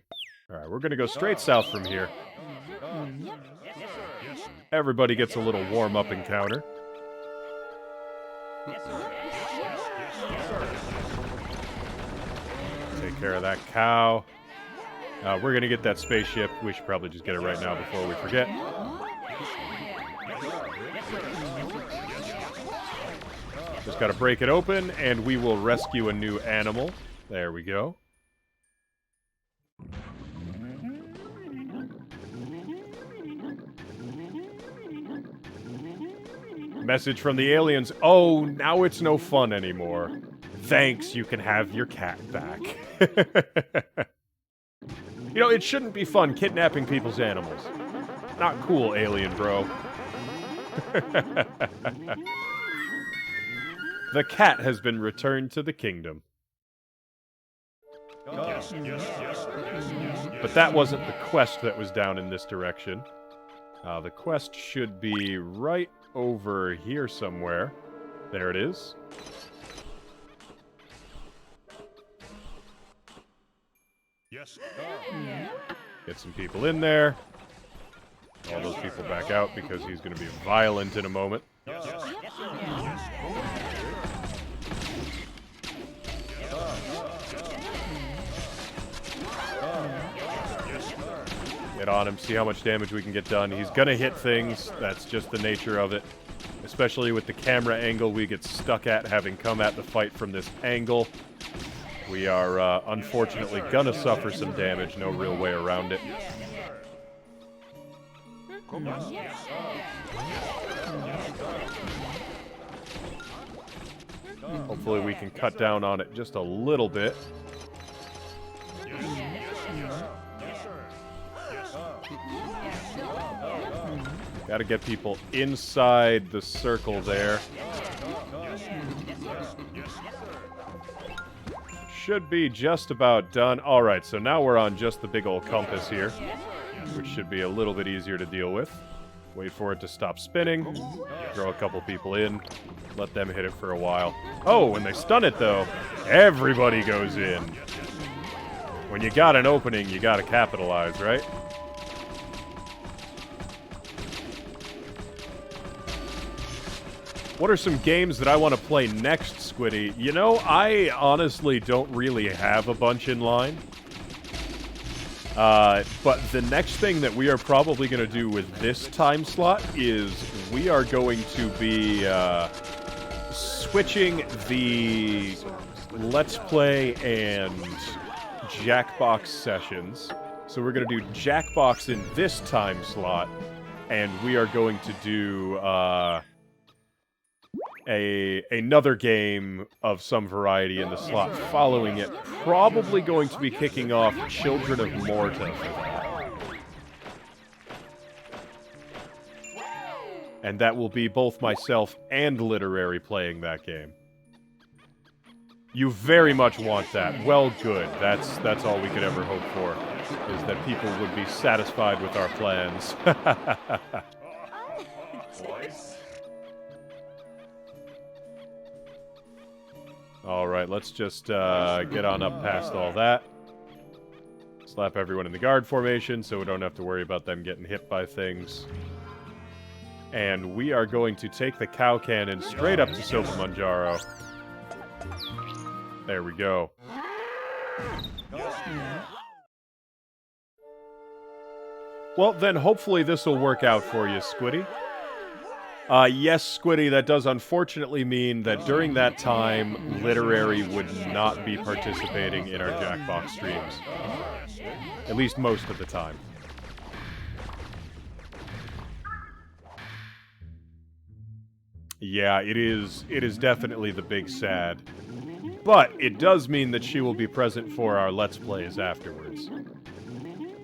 Speaker 1: Alright, we're gonna go straight south from here. Everybody gets a little warm-up encounter. Take care of that cow. We're gonna get that spaceship. We should probably just get it right now before we forget. Just gotta break it open, and we will rescue a new animal. There we go. Message from the aliens. Oh, now it's no fun anymore. Thanks, you can have your cat back. You know, it shouldn't be fun kidnapping people's animals. Not cool, alien bro. The cat has been returned to the kingdom. But that wasn't the quest that was down in this direction. The quest should be right over here somewhere. There it is.
Speaker 2: Yes.
Speaker 1: Get some people in there. All those people back out because he's going to be violent in a moment. Get on him, see how much damage we can get done. He's going to hit things. That's just the nature of it. Especially with the camera angle we get stuck at, having come at the fight from this angle. We are, unfortunately, gonna suffer some damage. No real way around it. Hopefully we can cut down on it just a little bit. Gotta get people inside the circle there. Should be just about done. Alright, so now we're on just the big old compass here, which should be a little bit easier to deal with. Wait for it to stop spinning. Throw a couple people in. Let them hit it for a while. Oh, when they stun it, though, everybody goes in. When you got an opening, you gotta capitalize, right? What are some games that I want to play next, Squiddy? You know, I honestly don't really have a bunch in line. But the next thing that we are probably going to do with this time slot is we are going to be switching the Let's Play and Jackbox sessions. So we're going to do Jackbox in this time slot, and we are going to do another game of some variety in the slot following it. Probably going to be kicking off Children of Morta for that. And that will be both myself and Literary playing that game. You very much want that. Well, good. That's all we could ever hope for, is that people would be satisfied with our plans. Alright, let's just get on up past all that. Slap everyone in the guard formation so we don't have to worry about them getting hit by things. And we are going to take the cow cannon straight up to Sopamanjaro. There we go. Well, then hopefully this will work out for you, Squiddy. Yes, Squiddy, that does unfortunately mean that during that time, Literary would not be participating in our Jackbox streams. At least most of the time. Yeah, it is definitely the big sad. But it does mean that she will be present for our Let's Plays afterwards.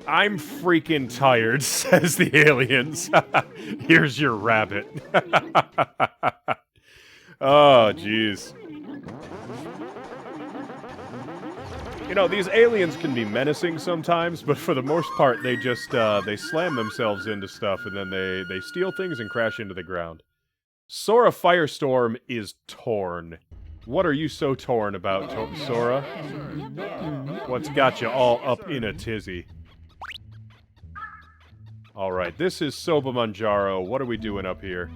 Speaker 1: I'm freaking tired, says the aliens. Here's your rabbit. Oh, jeez. You know, these aliens can be menacing sometimes, but for the most part, they just, they slam themselves into stuff, and then they steal things and crash into the ground. Sora Firestorm is torn. What are you so torn about, Sora? What's got you all up in a tizzy? Alright, this is Sopamanjaro. What are we doing up here?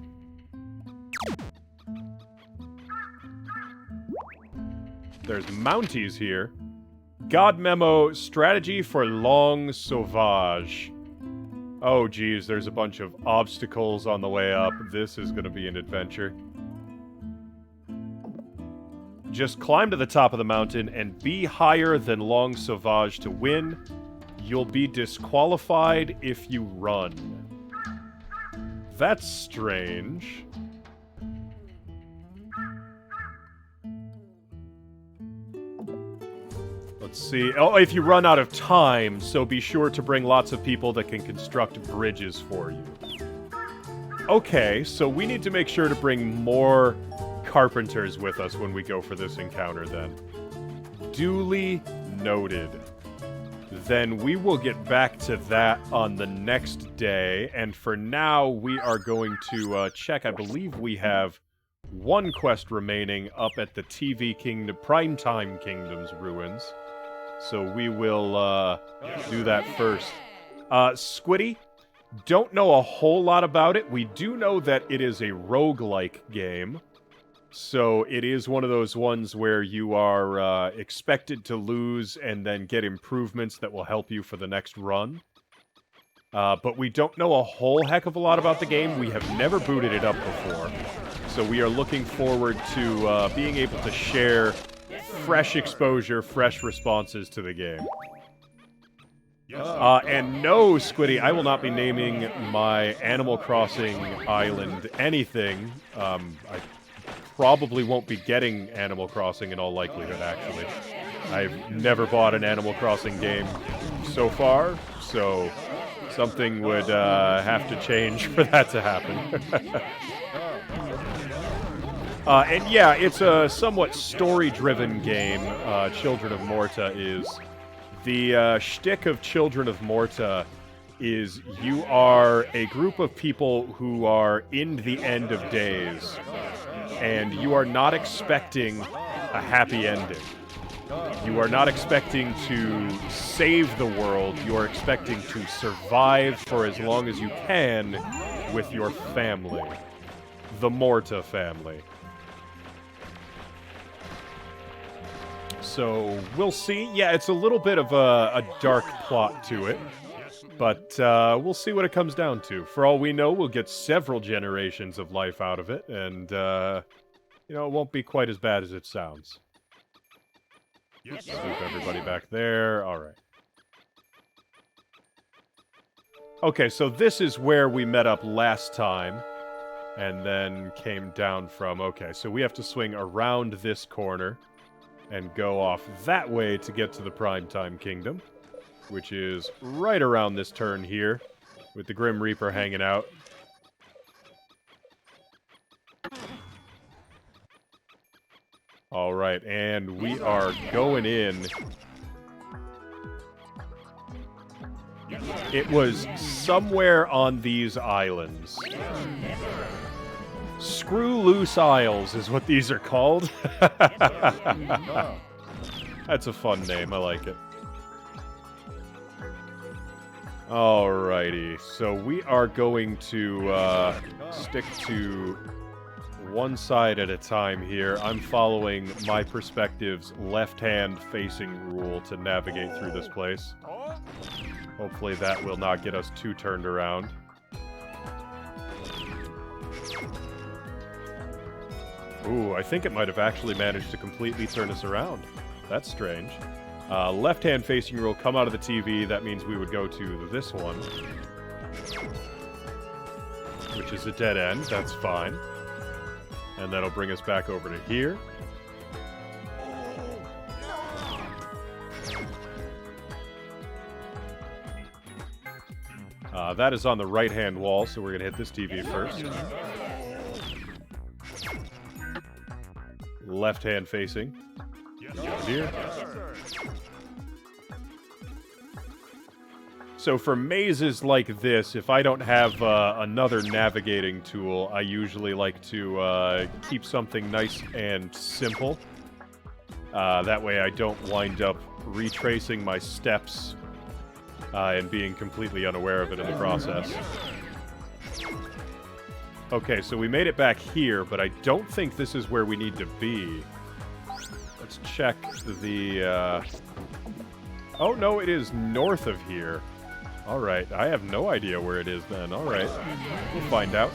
Speaker 1: There's Mounties here. God Memo, Strategy for Long Sauvage. Oh, geez, there's a bunch of obstacles on the way up. This is going to be an adventure. Just climb to the top of the mountain and be higher than Long Sauvage to win. You'll be disqualified if you run. That's strange. Let's see. Oh, if you run out of time, so be sure to bring lots of people that can construct bridges for you. Okay, so we need to make sure to bring more carpenters with us when we go for this encounter, then. Duly noted. Then we will get back to that on the next day, and for now, we are going to check. I believe we have one quest remaining up at the TV Kingdom, Primetime Kingdom's ruins. So we will do that first. Squiddy, don't know a whole lot about it. We do know that it is a roguelike game. So it is one of those ones where you are expected to lose and then get improvements that will help you for the next run. But we don't know a whole heck of a lot about the game. We have never booted it up before. So we are looking forward to being able to share fresh exposure, fresh responses to the game. And no, Squiddy, I will not be naming my Animal Crossing island anything. I probably won't be getting Animal Crossing in all likelihood, actually. I've never bought an Animal Crossing game so far, so something would have to change for that to happen. And yeah, it's a somewhat story-driven game, Children of Morta is. The shtick of Children of Morta is you are a group of people who are in the end of days, and you are not expecting a happy ending. You are not expecting to save the world, you are expecting to survive for as long as you can with your family. The Morta family. So, we'll see. Yeah, it's a little bit of a dark plot to it. But we'll see what it comes down to. For all we know, we'll get several generations of life out of it, and, you know, it won't be quite as bad as it sounds. Yes. Move everybody back there. Alright. Okay, so this is where we met up last time. And then came down from... Okay, so we have to swing around this corner and go off that way to get to the Primetime Kingdom, which is right around this turn here, with the Grim Reaper hanging out. Alright, and we are going in. It was somewhere on these islands. Screw Loose Isles is what these are called. That's a fun name, I like it. Alrighty, so we are going to stick to one side at a time here. I'm following my perspective's left-hand facing rule to navigate through this place. Hopefully that will not get us too turned around. Ooh, I think it might have actually managed to completely turn us around. That's strange. Left-hand facing rule, come out of the TV. That means we would go to this one, which is a dead end. That's fine. And that'll bring us back over to here. That is on the right-hand wall, so we're going to hit this TV first. Left-hand facing. Here. So for mazes like this, if I don't have another navigating tool, I usually like to keep something nice and simple. That way I don't wind up retracing my steps and being completely unaware of it in the process. Okay, so we made it back here, but I don't think this is where we need to be. Let's check the... Oh, no, it is north of here. Alright, I have no idea where it is then. Alright, we'll find out.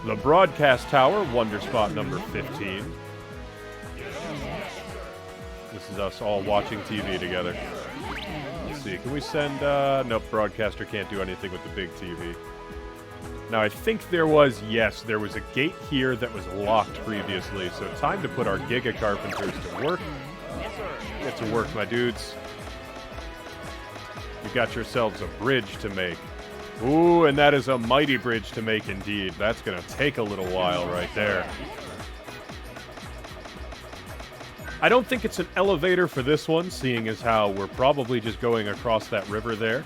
Speaker 1: The Broadcast Tower, Wonder Spot number 15. This is us all watching TV together. Let's see, can we send... Nope, Broadcaster can't do anything with the big TV. Now, I think there was a gate here that was locked previously, so time to put our Giga Carpenters to work. Get to work, my dudes. You got yourselves a bridge to make. Ooh, and that is a mighty bridge to make indeed. That's gonna take a little while right there. I don't think it's an elevator for this one, seeing as how we're probably just going across that river there.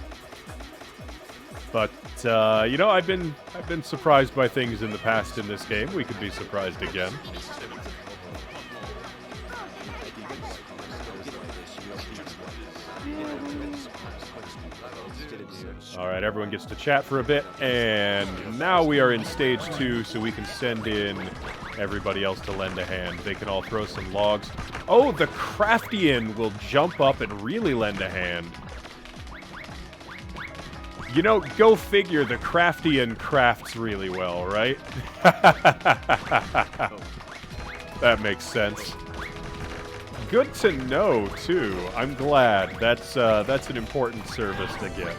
Speaker 1: But, you know, I've been surprised by things in the past in this game. We could be surprised again. Alright, everyone gets to chat for a bit, and now we are in stage 2, so we can send in everybody else to lend a hand. They can all throw some logs. Oh, the Craftian will jump up and really lend a hand. You know, go figure, the Craftian crafts really well, right? That makes sense. Good to know, too. I'm glad. That's an important service to get.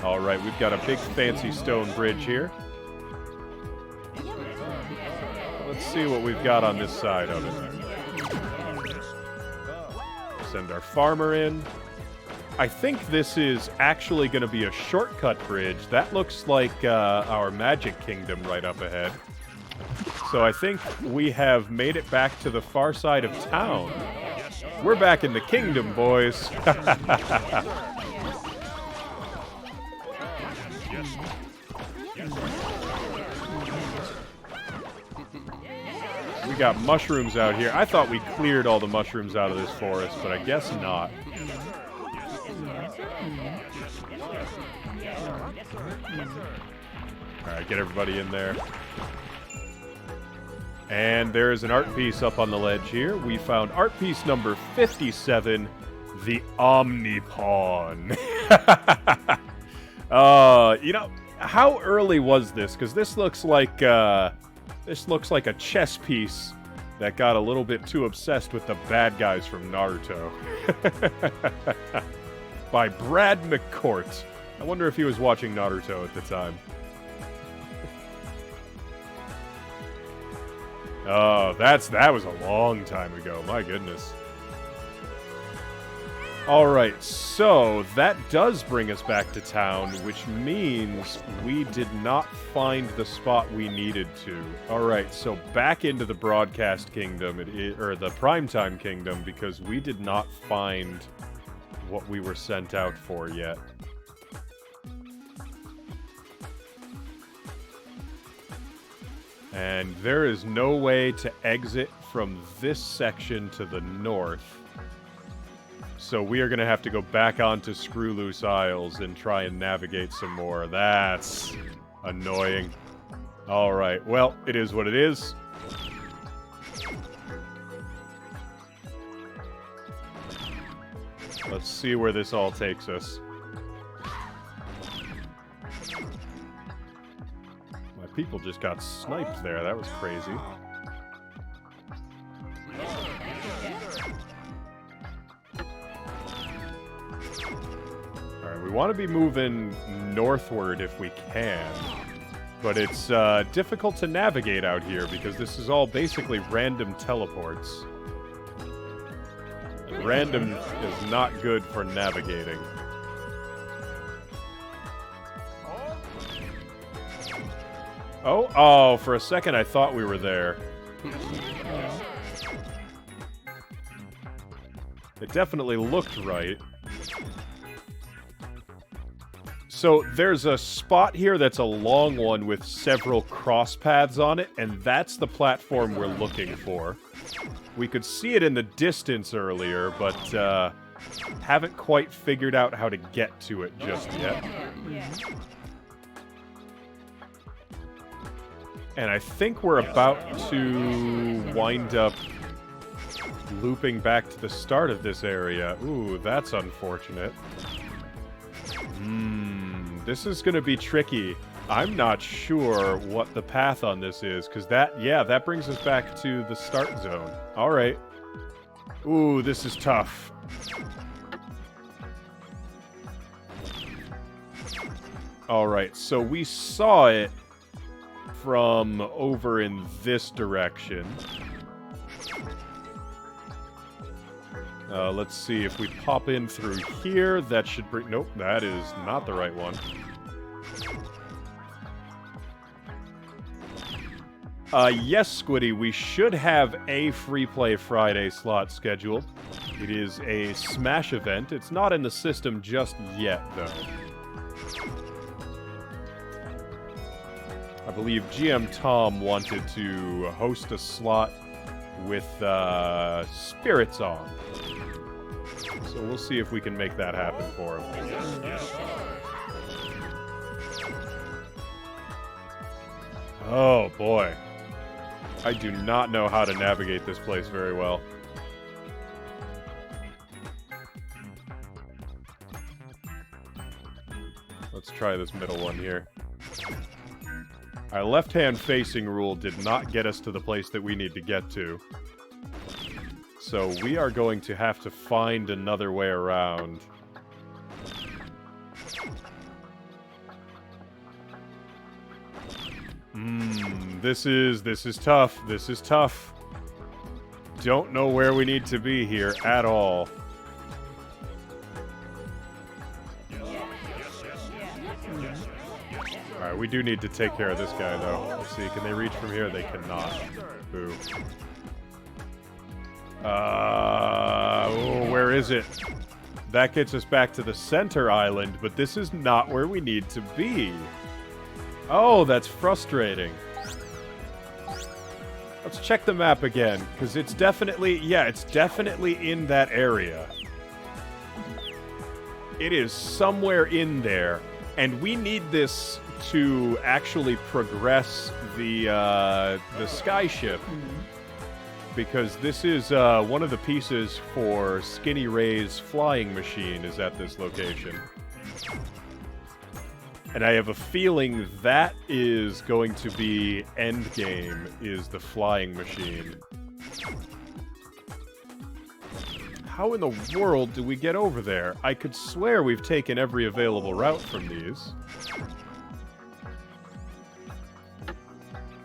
Speaker 1: Alright, we've got a big fancy stone bridge here. Let's see what we've got on this side of it. Send our farmer in. I think this is actually going to be a shortcut bridge. That looks like our Magic Kingdom right up ahead. So I think we have made it back to the far side of town. We're back in the kingdom, boys. We got mushrooms out here. I thought we cleared all the mushrooms out of this forest, but I guess not. Alright, get everybody in there. And there is an art piece up on the ledge here. We found art piece number 57, the Omnipawn. You know, how early was this? Because this looks like a chess piece that got a little bit too obsessed with the bad guys from Naruto. By Brad McCourt. I wonder if he was watching Naruto at the time. Oh, that was a long time ago. My goodness. Alright, so that does bring us back to town, which means we did not find the spot we needed to. Alright, so back into the Broadcast Kingdom, or the Primetime Kingdom, because we did not find what we were sent out for yet. And there is no way to exit from this section to the north. So we are going to have to go back onto Screw Loose Isles and try and navigate some more. That's annoying. Alright, well, it is what it is. Let's see where this all takes us. My people just got sniped there. That was crazy. We want to be moving northward if we can, but it's difficult to navigate out here because this is all basically random teleports. And random is not good for navigating. Oh, for a second I thought we were there. It definitely looked right. So there's a spot here that's a long one with several cross paths on it, and that's the platform we're looking for. We could see it in the distance earlier, but haven't quite figured out how to get to it just yet. And I think we're about to wind up looping back to the start of this area. Ooh, that's unfortunate. This is going to be tricky. I'm not sure what the path on this is, because that brings us back to the start zone. Alright. Ooh, this is tough. Alright, so we saw it from over in this direction. Let's see, if we pop in through here, that should bring... Nope, that is not the right one. Yes, Squiddy, we should have a Free Play Friday slot scheduled. It is a Smash event. It's not in the system just yet, though. I believe GM Tom wanted to host a slot with Spirits on. So we'll see if we can make that happen for him.
Speaker 2: Yes.
Speaker 1: Oh, boy. I do not know how to navigate this place very well. Let's try this middle one here. Our left-hand facing rule did not get us to the place that we need to get to. So we are going to have to find another way around. This is tough. This is tough. Don't know where we need to be here at all. Alright, we do need to take care of this guy, though. Let's see, can they reach from here? They cannot. Boo. Oh, where is it? That gets us back to the center island, but this is not where we need to be. Oh, that's frustrating. Let's check the map again, because it's definitely, it's definitely in that area. It is somewhere in there, and we need this to actually progress the skyship. Because this is one of the pieces for Skinny Ray's flying machine is at this location. And I have a feeling that is going to be endgame, is the flying machine. How in the world do we get over there? I could swear we've taken every available route from these.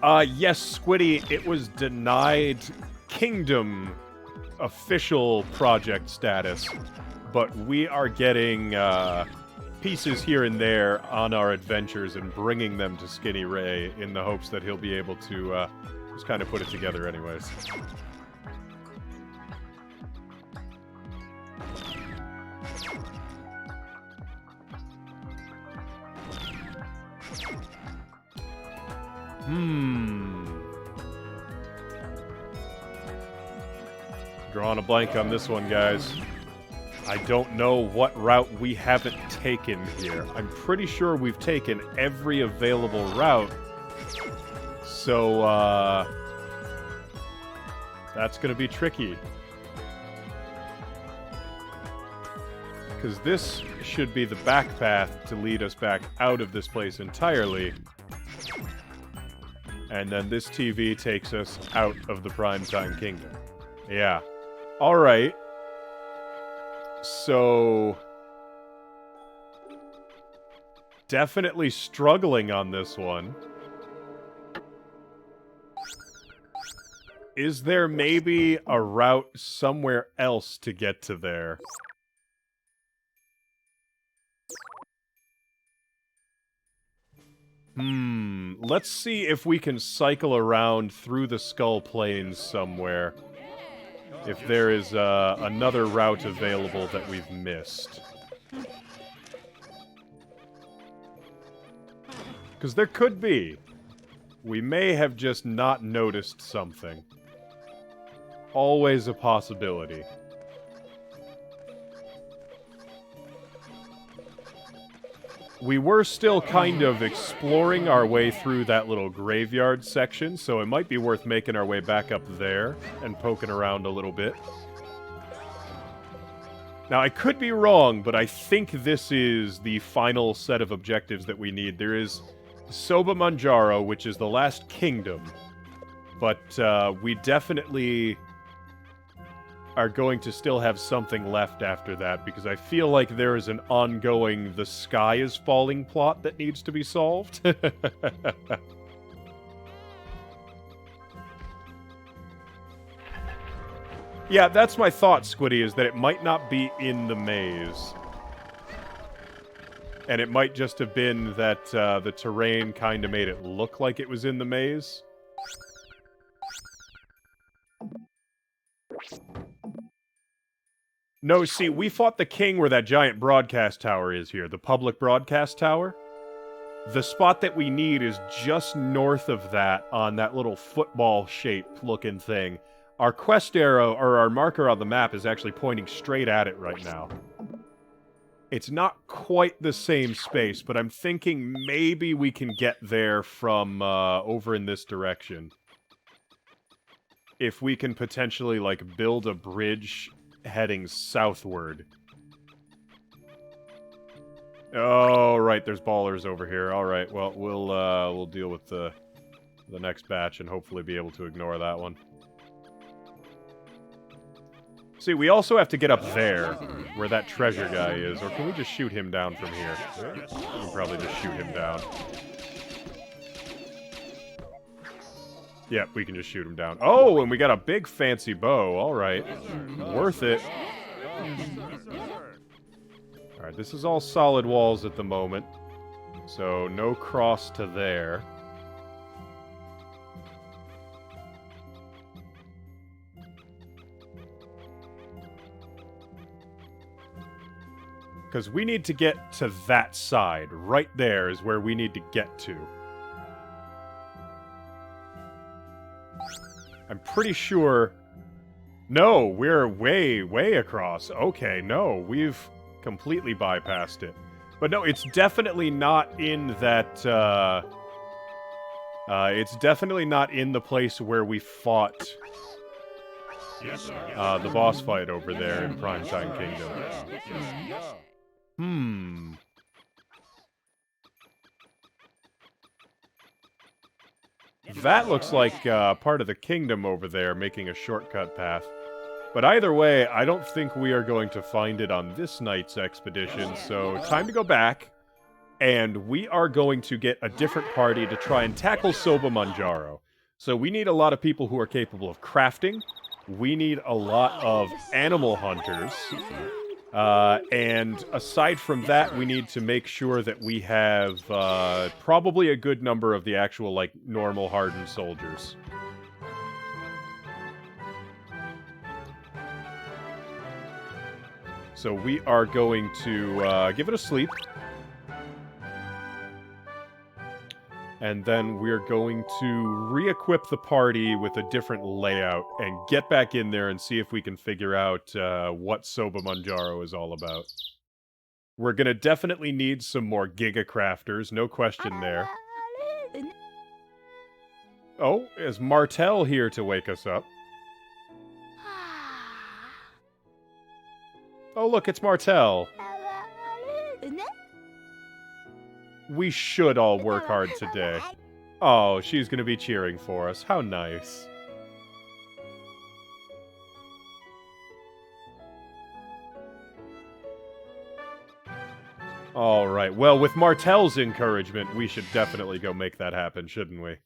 Speaker 1: Yes, Squiddy, it was denied Kingdom official project status, but we are getting, pieces here and there on our adventures and bringing them to Skinny Ray in the hopes that he'll be able to, just kind of put it together anyways. Drawing a blank on this one, guys. I don't know what route we haven't taken here. I'm pretty sure we've taken every available route. So, that's gonna be tricky. Because this should be the back path to lead us back out of this place entirely. And then this TV takes us out of the Primetime Kingdom. Yeah. Alright. So... definitely struggling on this one. Is there maybe a route somewhere else to get to there? Let's see if we can cycle around through the Skull Plains somewhere. If there is another route available that we've missed. Because there could be. We may have just not noticed something. Always a possibility. We were still kind of exploring our way through that little graveyard section, so it might be worth making our way back up there and poking around a little bit. Now, I could be wrong, but I think this is the final set of objectives that we need. There is Soba Manjaro, which is the last kingdom, but we definitely are going to still have something left after that, because I feel like there is an ongoing the sky is falling plot that needs to be solved. Yeah, that's my thought, Squiddy, is that it might not be in the maze. And it might just have been that the terrain kind of made it look like it was in the maze. No, see, we fought the king where that giant broadcast tower is here, the public broadcast tower. The spot that we need is just north of that on that little football-shaped looking thing. Our quest arrow, or our marker on the map, is actually pointing straight at it right now. It's not quite the same space, but I'm thinking maybe we can get there from over in this direction. If we can potentially, like, build a bridge heading southward. Oh, right, there's ballers over here. Alright, well, we'll deal with the next batch and hopefully be able to ignore that one. See, we also have to get up there, where that treasure guy is, or can we just shoot him down from here? We can probably just shoot him down. Yeah, we can just shoot him down. Oh, and we got a big fancy bow. Alright. Worth it. Alright, this is all solid walls at the moment. So, no cross to there. Because we need to get to that side. Right there is where we need to get to. I'm pretty sure... No, we're way, way across. Okay, no, we've completely bypassed it. But no, it's definitely not in that, it's definitely not in the place where we fought the boss fight over there in Primetime Kingdom. That looks like part of the kingdom over there, making a shortcut path. But either way, I don't think we are going to find it on this night's expedition, so time to go back. And we are going to get a different party to try and tackle Soba Manjaro. So we need a lot of people who are capable of crafting. We need a lot of animal hunters. And aside from that, we need to make sure that we have probably a good number of the actual, like, normal hardened soldiers. So we are going to give it a sleep. And then we're going to re-equip the party with a different layout and get back in there and see if we can figure out what Soba Manjaro is all about. We're going to definitely need some more Giga Crafters, no question there. Oh, is Martel here to wake us up? Oh, look, it's Martel. We should all work hard today. Oh, she's gonna be cheering for us. How nice. Alright, well, with Martel's encouragement, we should definitely go make that happen, shouldn't we?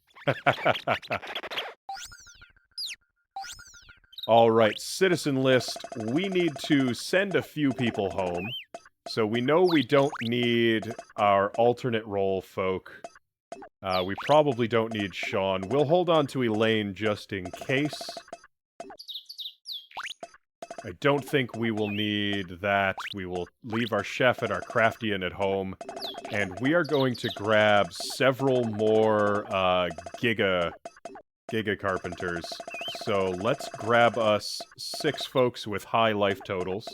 Speaker 1: Alright, citizen list. We need to send a few people home. So we know we don't need our alternate role folk. We probably don't need Sean. We'll hold on to Elaine just in case. I don't think we will need that. We will leave our chef and our craftian at home. And we are going to grab several more Giga Carpenters. So let's grab us 6 folks with high life totals.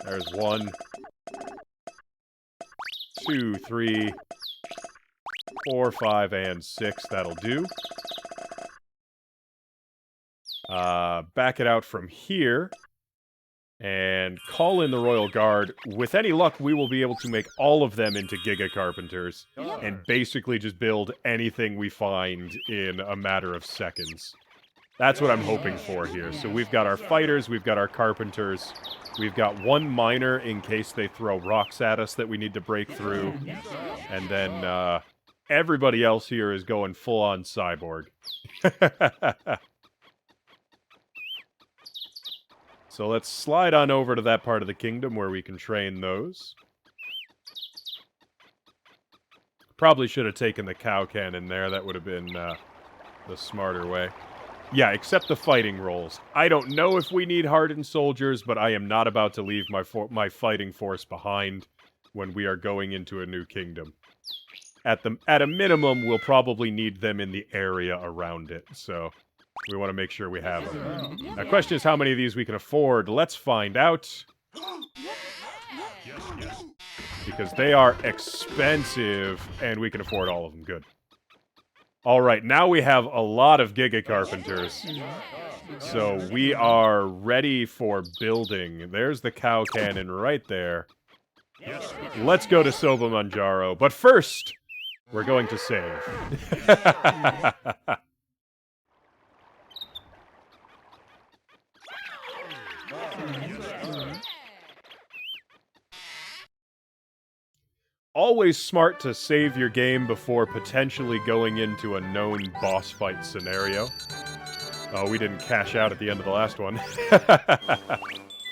Speaker 1: There's 1, 2, 3, 4, 5, and 6. That'll do. Back it out from here. And call in the Royal Guard. With any luck, we will be able to make all of them into Giga Carpenters. And basically just build anything we find in a matter of seconds. That's what I'm hoping for here. So we've got our fighters, we've got our carpenters. We've got 1 miner in case they throw rocks at us that we need to break through. And then everybody else here is going full-on cyborg. So let's slide on over to that part of the kingdom where we can train those. Probably should have taken the cow cannon there. That would have been the smarter way. Yeah, except the fighting roles. I don't know if we need hardened soldiers, but I am not about to leave my fighting force behind when we are going into a new kingdom. At a minimum, we'll probably need them in the area around it, so we want to make sure we have them. Now, the question is how many of these we can afford. Let's find out. Because they are expensive, and we can afford all of them. Good. Alright, now we have a lot of Giga Carpenters. So we are ready for building. There's the cow cannon right there. Let's go to Soba Manjaro. But first, we're going to save. Always smart to save your game before potentially going into a known boss fight scenario. Oh, we didn't cash out at the end of the last one.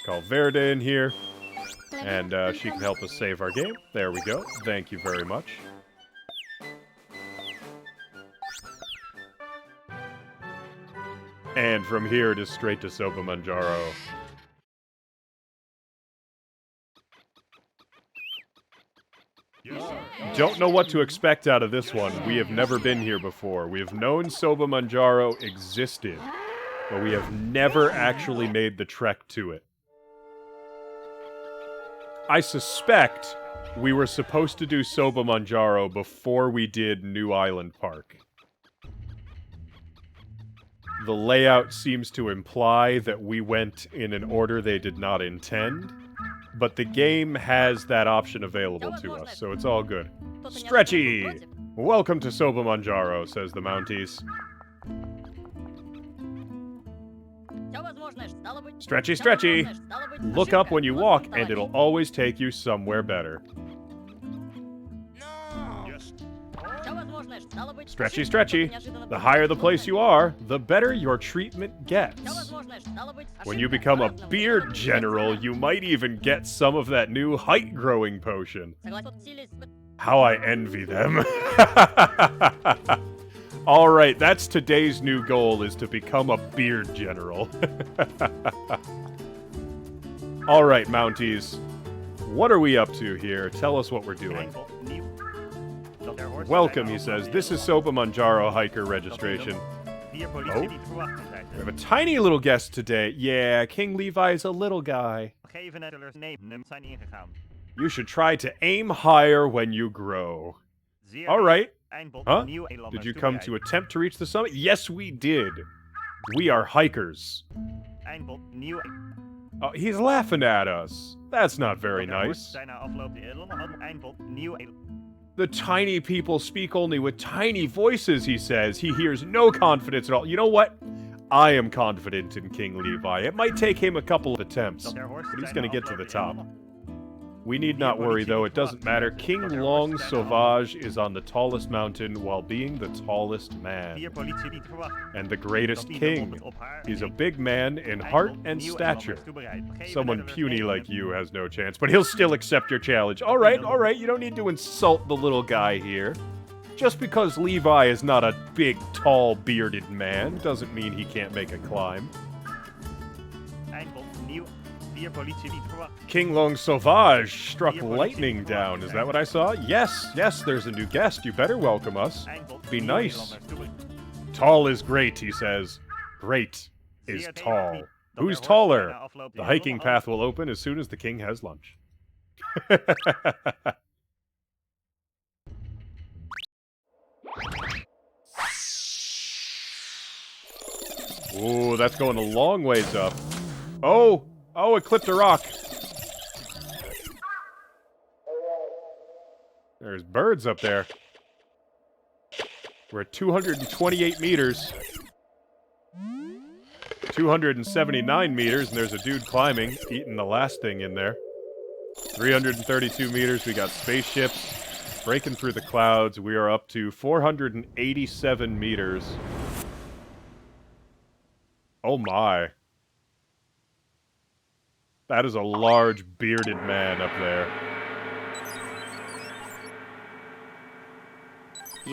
Speaker 1: Call Verda in here, and she can help us save our game. There we go. Thank you very much. And from here, it is straight to Soba Manjaro. Don't know what to expect out of this one. We have never been here before. We have known Soba Manjaro existed, but we have never actually made the trek to it. I suspect we were supposed to do Soba Manjaro before we did New Island Park. The layout seems to imply that we went in an order they did not intend. But the game has that option available to us, so it's all good. Stretchy! Welcome to Soba Manjaro, says the Mounties. Stretchy, stretchy. Look up when you walk, and it'll always take you somewhere better.
Speaker 2: Yes.
Speaker 1: Stretchy, stretchy. The higher the place you are, the better your treatment gets. When you become a beard general, you might even get some of that new height growing potion. How I envy them. Alright, that's today's new goal, is to become a beard general. Alright, Mounties. What are we up to here? Tell us what we're doing. Welcome, he says. This is Soba Manjaro hiker registration. Oh? We have a tiny little guest today. Yeah, King Levi is a little guy. You should try to aim higher when you grow. Alright. Huh? Did you come to attempt to reach the summit? Yes, we did. We are hikers. Oh, he's laughing at us. That's not very nice. The tiny people speak only with tiny voices, he says. He hears no confidence at all. You know what? I am confident in King Levi. It might take him a couple of attempts, but he's gonna get to the top. We need not worry, though. It doesn't matter. King Long Sauvage is on the tallest mountain while being the tallest man. And the greatest king. He's a big man in heart and stature. Someone puny like you has no chance, but he'll still accept your challenge. Alright, you don't need to insult the little guy here. Just because Levi is not a big, tall, bearded man doesn't mean he can't make a climb. King Long Sauvage struck lightning down. Is that what I saw? Yes, there's a new guest. You better welcome us. Be nice. Tall is great, he says. Great is tall. Who's taller? The hiking path will open as soon as the king has lunch. Ooh, that's going a long ways up. Oh, it clipped a rock. There's birds up there. We're at 228 meters. 279 meters, and there's a dude climbing, eating the last thing in there. 332 meters, we got spaceships breaking through the clouds. We are up to 487 meters. Oh my. That is a large, bearded man up there. It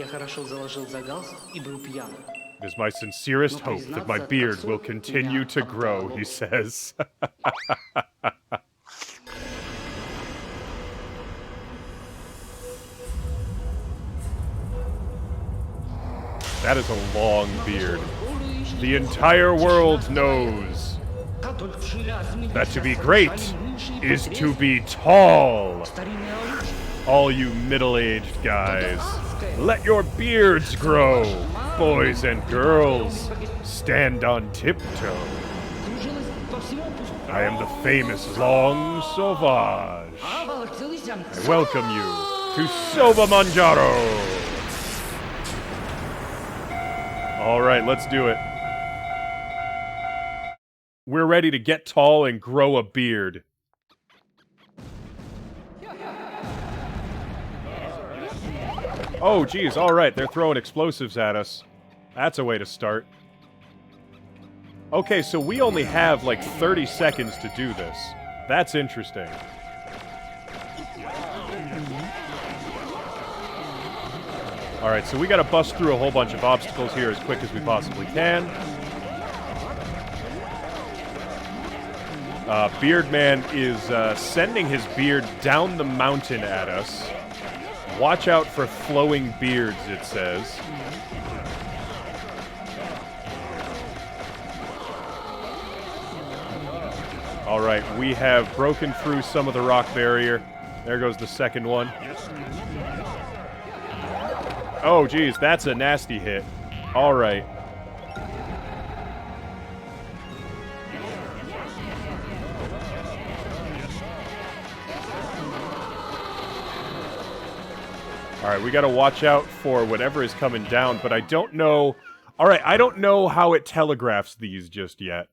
Speaker 1: is my sincerest hope that my beard will continue to grow, he says. That is a long beard. The entire world knows that to be great is to be tall. All you middle-aged guys, let your beards grow. Boys and girls, stand on tiptoe. I am the famous Long Sauvage. I welcome you to Soba Manjaro. Alright, let's do it. We're ready to get tall and grow a beard. Oh, geez, alright, they're throwing explosives at us. That's a way to start. Okay, so we only have like 30 seconds to do this. That's interesting. Alright, so we gotta bust through a whole bunch of obstacles here as quick as we possibly can. Beardman is sending his beard down the mountain at us. Watch out for flowing beards, it says. Alright, we have broken through some of the rock barrier. There goes the second one. Oh, geez, that's a nasty hit. Alright. Alright, we gotta watch out for whatever is coming down, but I don't know... Alright, I don't know how it telegraphs these just yet.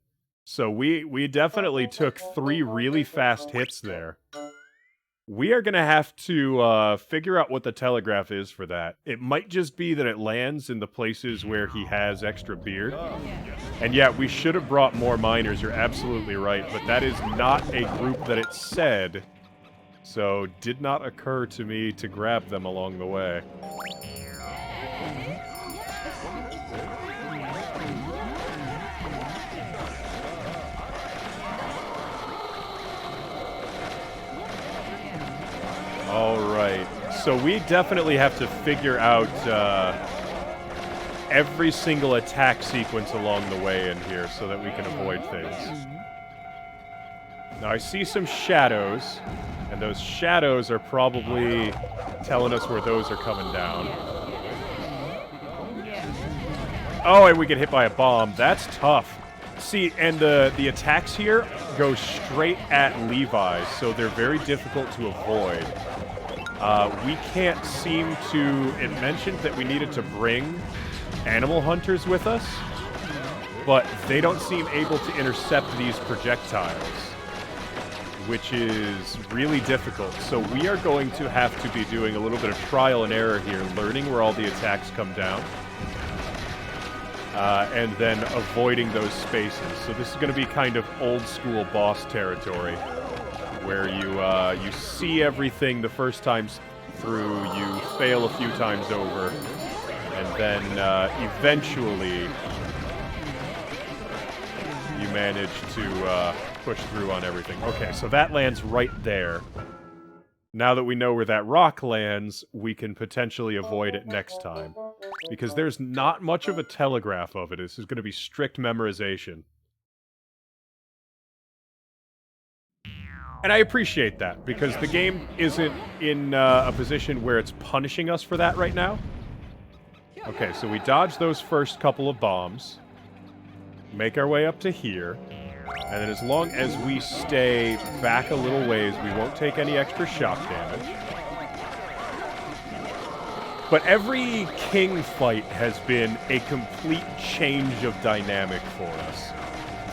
Speaker 1: So we definitely took 3 really fast hits there. We are gonna have to figure out what the telegraph is for that. It might just be that it lands in the places where he has extra beard. And yeah, we should have brought more miners, you're absolutely right, but that is not a group that it said, so did not occur to me to grab them along the way. Alright, so we definitely have to figure out every single attack sequence along the way in here so that we can avoid things. Now I see some shadows, and those shadows are probably telling us where those are coming down. Oh, and we get hit by a bomb. That's tough. See, and the attacks here go straight at Levi, so they're very difficult to avoid. We can't seem to... It mentioned that we needed to bring animal hunters with us, but they don't seem able to intercept these projectiles, which is really difficult. So we are going to have to be doing a little bit of trial and error here, learning where all the attacks come down, and then avoiding those spaces. So this is going to be kind of old-school boss territory, where you see everything the first time through, you fail a few times over, and then eventually you manage to push through on everything. Okay, so that lands right there. Now that we know where that rock lands, we can potentially avoid it next time. Because there's not much of a telegraph of it. This is going to be strict memorization. And I appreciate that, because the game isn't in a position where it's punishing us for that right now. Okay, so we dodge those first couple of bombs, make our way up to here, and then as long as we stay back a little ways, we won't take any extra shock damage. But every king fight has been a complete change of dynamic for us.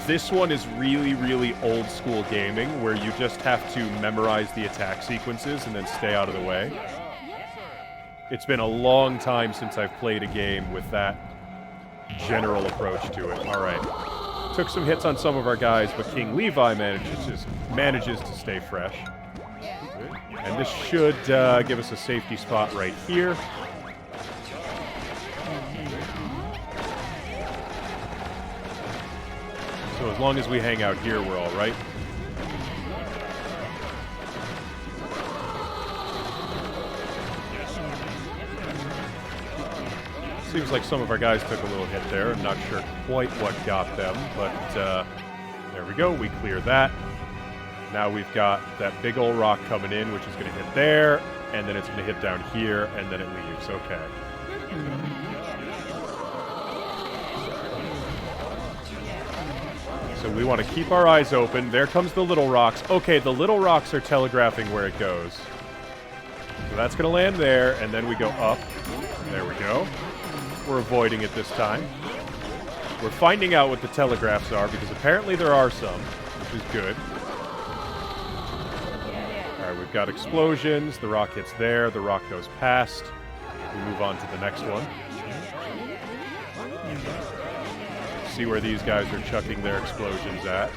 Speaker 1: This one is really, really old school gaming, where you just have to memorize the attack sequences and then stay out of the way. It's been a long time since I've played a game with that general approach to it. Alright. Took some hits on some of our guys, but King Levi manages to stay fresh. And this should give us a safety spot right here. So as long as we hang out here, we're all right. Seems like some of our guys took a little hit there. I'm not sure quite what got them, but there we go. We clear that. Now we've got that big old rock coming in, which is going to hit there, and then it's going to hit down here, and then it leaves. Okay. So we want to keep our eyes open. There comes the little rocks. Okay, the little rocks are telegraphing where it goes. So that's going to land there, and then we go up. There we go. We're avoiding it this time. We're finding out what the telegraphs are, because apparently there are some, which is good. Alright, we've got explosions. The rock hits there. The rock goes past. We move on to the next one. See where these guys are chucking their explosions at.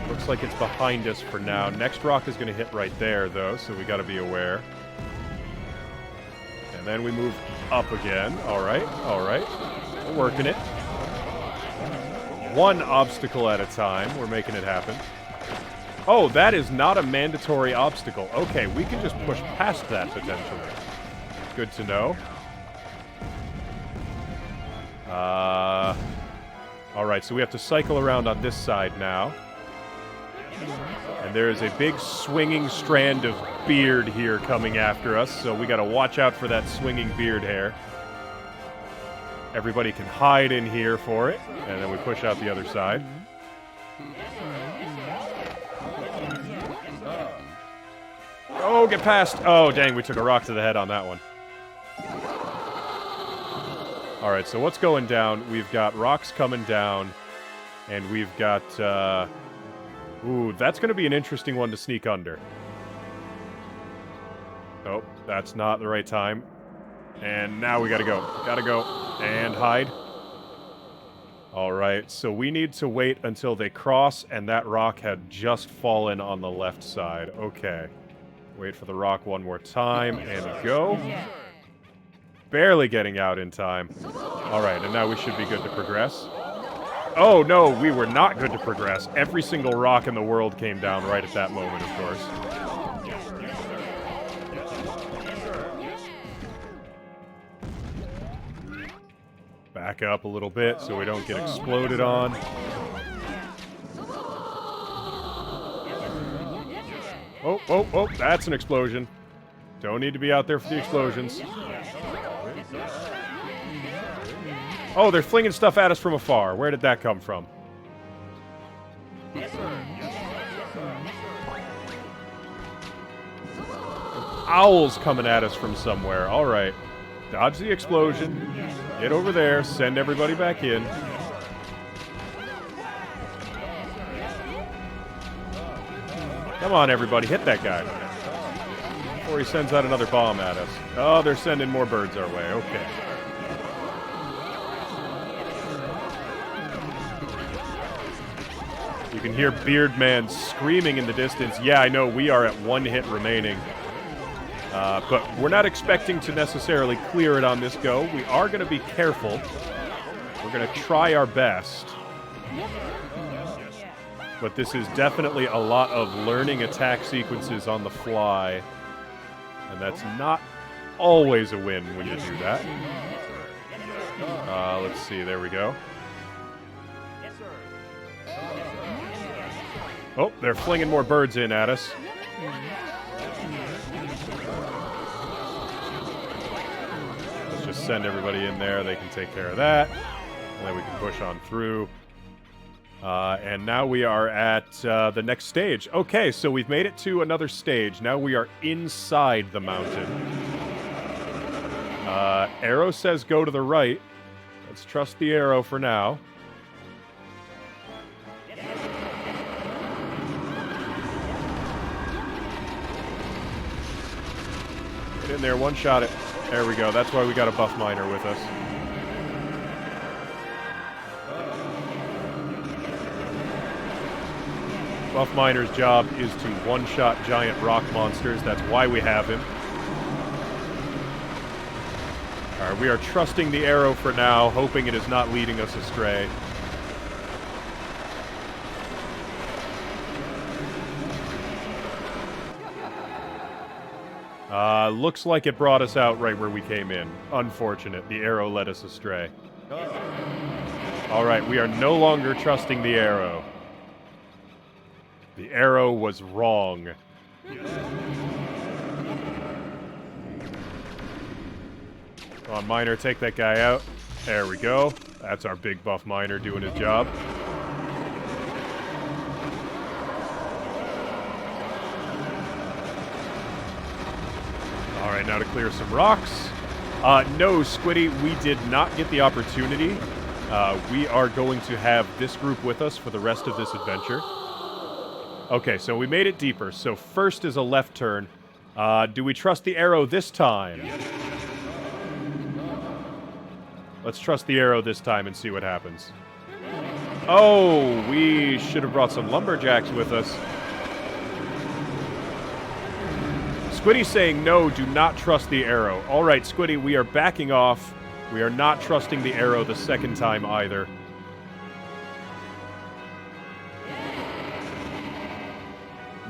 Speaker 1: Looks like it's behind us for now. Next rock is going to hit right there, though, so we got to be aware. And then we move up again. Alright, alright. We're working it. One obstacle at a time. We're making it happen. Oh, that is not a mandatory obstacle. Okay, we can just push past that, potentially. Good to know. Alright, so we have to cycle around on this side now. And there is a big swinging strand of beard here coming after us, so we gotta watch out for that swinging beard hair. Everybody can hide in here for it, and then we push out the other side. Oh, get past! Oh, dang, we took a rock to the head on that one. Alright, so what's going down? We've got rocks coming down, And we've got, ooh, that's going to be an interesting one to sneak under. Oh, that's not the right time. And now we gotta go. Gotta go. And hide. Alright, so we need to wait until they cross, and that rock had just fallen on the left side. Okay. Wait for the rock one more time, and go. Barely getting out in time. Alright, and now we should be good to progress. Oh, no, we were not good to progress. Every single rock in the world came down right at that moment, of course. Back up a little bit so we don't get exploded on. Oh, oh, oh, that's an explosion. Don't need to be out there for the explosions. Oh, they're flinging stuff at us from afar. Where did that come from? Owls coming at us from somewhere. All right. Dodge the explosion. Get over there. Send everybody back in. Come on, everybody. Hit that guy. Before he sends out another bomb at us. Oh, they're sending more birds our way. Okay. You can hear Beardman screaming in the distance. Yeah, I know, we are at 1 hit remaining. But we're not expecting to necessarily clear it on this go. We are going to be careful. We're going to try our best. But this is definitely a lot of learning attack sequences on the fly. And that's not always a win when you do that. Let's see, there we go. Oh, they're flinging more birds in at us. Let's just send everybody in there. They can take care of that. And then we can push on through. And now we are at the next stage. Okay, so we've made it to another stage. Now we are inside the mountain. Arrow says go to the right. Let's trust the arrow for now. Get in there, one-shot it. There we go. That's why we got a buff miner with us. Buff Miner's job is to one-shot giant rock monsters. That's why we have him. Alright, we are trusting the arrow for now, hoping it is not leading us astray. Looks like it brought us out right where we came in. Unfortunate. The arrow led us astray. Alright, we are no longer trusting the arrow. The arrow was wrong. Come on, Miner, take that guy out. There we go. That's our big buff Miner doing his job. Alright, now to clear some rocks. No, Squiddy, we did not get the opportunity. We are going to have this group with us for the rest of this adventure. Okay, so we made it deeper. So first is a left turn. Do we trust the arrow this time? Let's trust the arrow this time and see what happens. Oh, we should have brought some lumberjacks with us. Squiddy's saying, no, do not trust the arrow. All right, Squiddy, we are backing off. We are not trusting the arrow the second time either.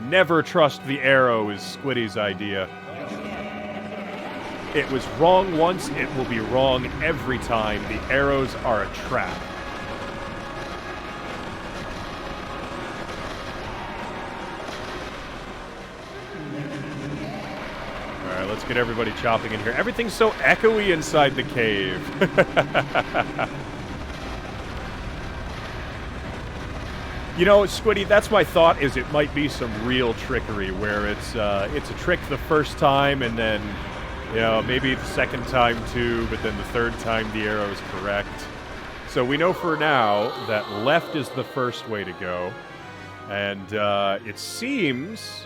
Speaker 1: Never trust the arrow is Squiddy's idea. It was wrong once, it will be wrong every time. The arrows are a trap. Alright, let's get everybody chopping in here. Everything's so echoey inside the cave. You know, Squiddy, that's my thought, is it might be some real trickery where it's a trick the first time and then, you know, maybe the second time too, but then the third time the arrow is correct. So we know for now that left is the first way to go. And it seems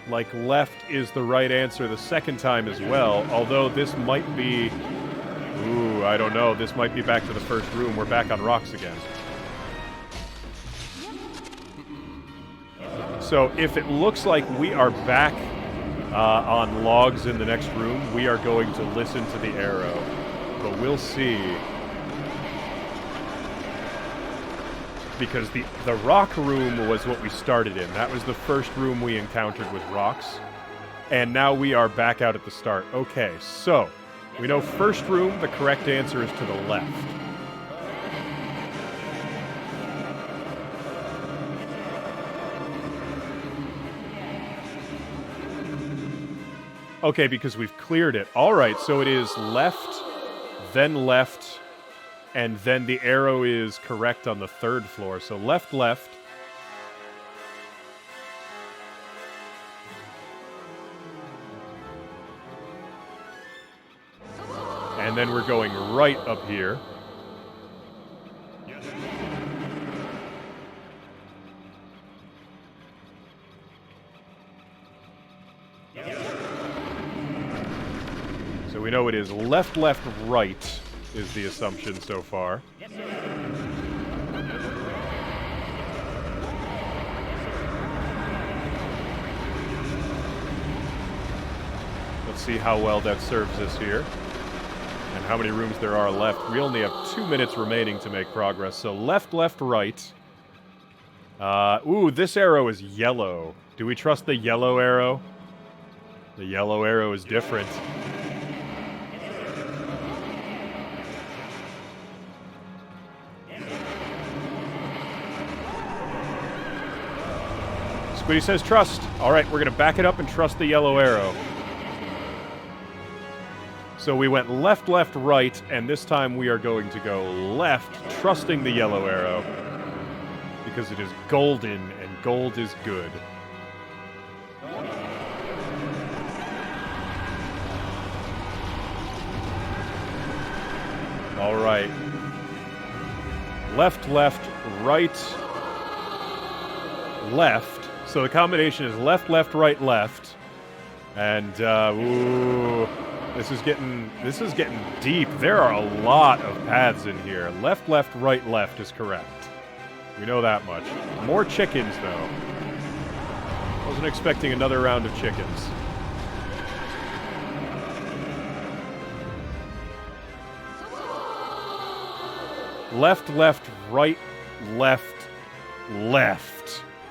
Speaker 1: like left is the right answer the second time as well. Although this might be... Ooh, I don't know. This might be back to the first room. We're back on rocks again. So if it looks like we are back on logs in the next room, we are going to listen to the arrow. But we'll see. Because the rock room was what we started in. That was the first room we encountered with rocks. And now we are back out at the start. Okay, so we know first room, the correct answer is to the left. Okay, because we've cleared it. All right, so it is left, and then the arrow is correct on the third floor. So left. And then we're going right up here. So we know it is left, right is the assumption so far. Let's see how well that serves us here. And how many rooms there are left. We only have 2 minutes remaining to make progress. So left, right. Ooh, this arrow is yellow. Do we trust the yellow arrow? The yellow arrow is different. Squiddy says trust. All right, we're going to back it up and trust the yellow arrow. So we went left, right, and this time we are going to go left, trusting the yellow arrow. Because it is golden, and gold is good. All right. Left, right, left. So the combination is left, right, left. And, ooh, this is getting deep. There are a lot of paths in here. Left, right, left is correct. We know that much. More chickens, though. Wasn't expecting another round of chickens. Left, right, left.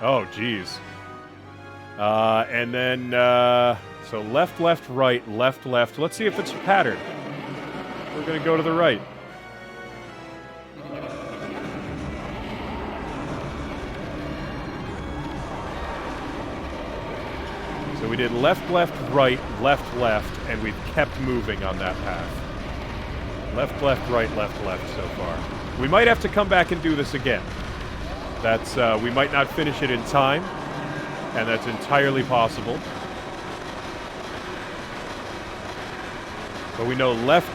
Speaker 1: Oh, geez. And then, so left, right, left. Let's see if it's a pattern. We're going to go to the right. So we did left, right, left, and we've kept moving on that path. Left, right, left so far. We might have to come back and do this again. That's, we might not finish it in time, and that's entirely possible. But we know left,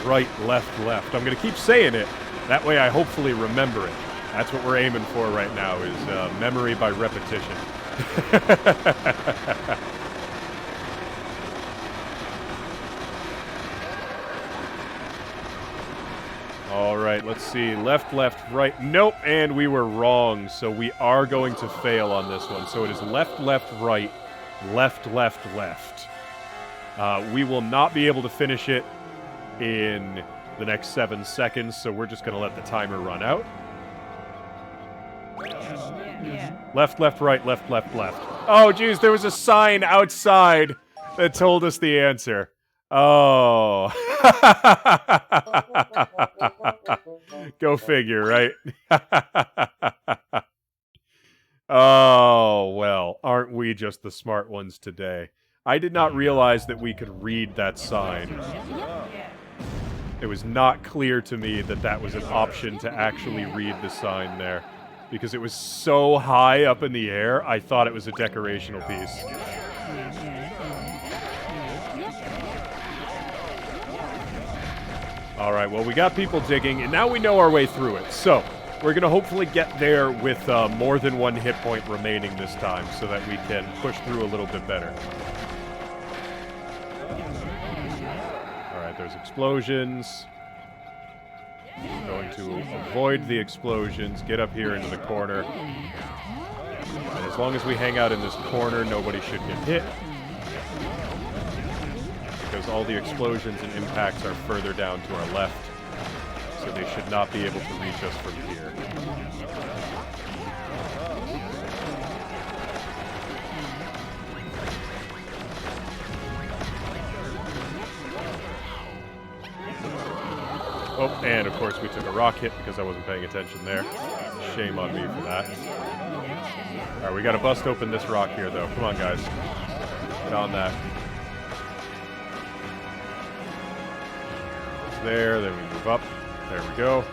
Speaker 1: right, left. I'm going to keep saying it. That way I hopefully remember it. That's what we're aiming for right now, is memory by repetition. All right, let's see. Left, right. Nope, and we were wrong. So we are going to fail on this one. So it is left, right, left. We will not be able to finish it in the next 7 seconds, so we're just going to let the timer run out. Left, right, left. Oh, geez, there was a sign outside that told us the answer. Oh. Go figure, right? Oh, well, aren't we just the smart ones today? I did not realize that we could read that sign. It was not clear to me that that was an option to actually read the sign there. Because it was so high up in the air, I thought it was a decorational piece. All right, well, we got people digging, and now we know our way through it. So, we're going to hopefully get there with more than one hit point remaining this time so that we can push through a little bit better. All right, there's explosions. Going to avoid the explosions, get up here into the corner. And as long as we hang out in this corner, nobody should get hit. Because all the explosions and impacts are further down to our left. So they should not be able to reach us from here. Oh, and of course we took a rock hit because I wasn't paying attention there. Shame on me for that. Alright, we gotta bust open this rock here, though. Come on, guys. Get on that. It's there, then we move up. There we go.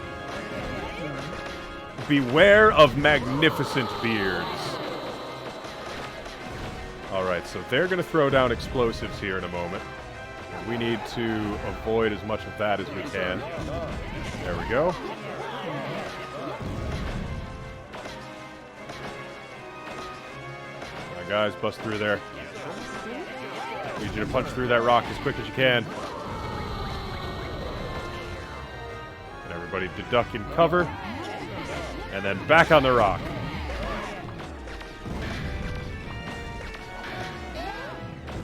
Speaker 1: Beware of magnificent beards. Alright, so they're gonna throw down explosives here in a moment. We need to avoid as much of that as we can. There we go. Alright, guys, bust through there. Need you to punch through that rock as quick as you can. And everybody to duck and cover. And then back on the rock.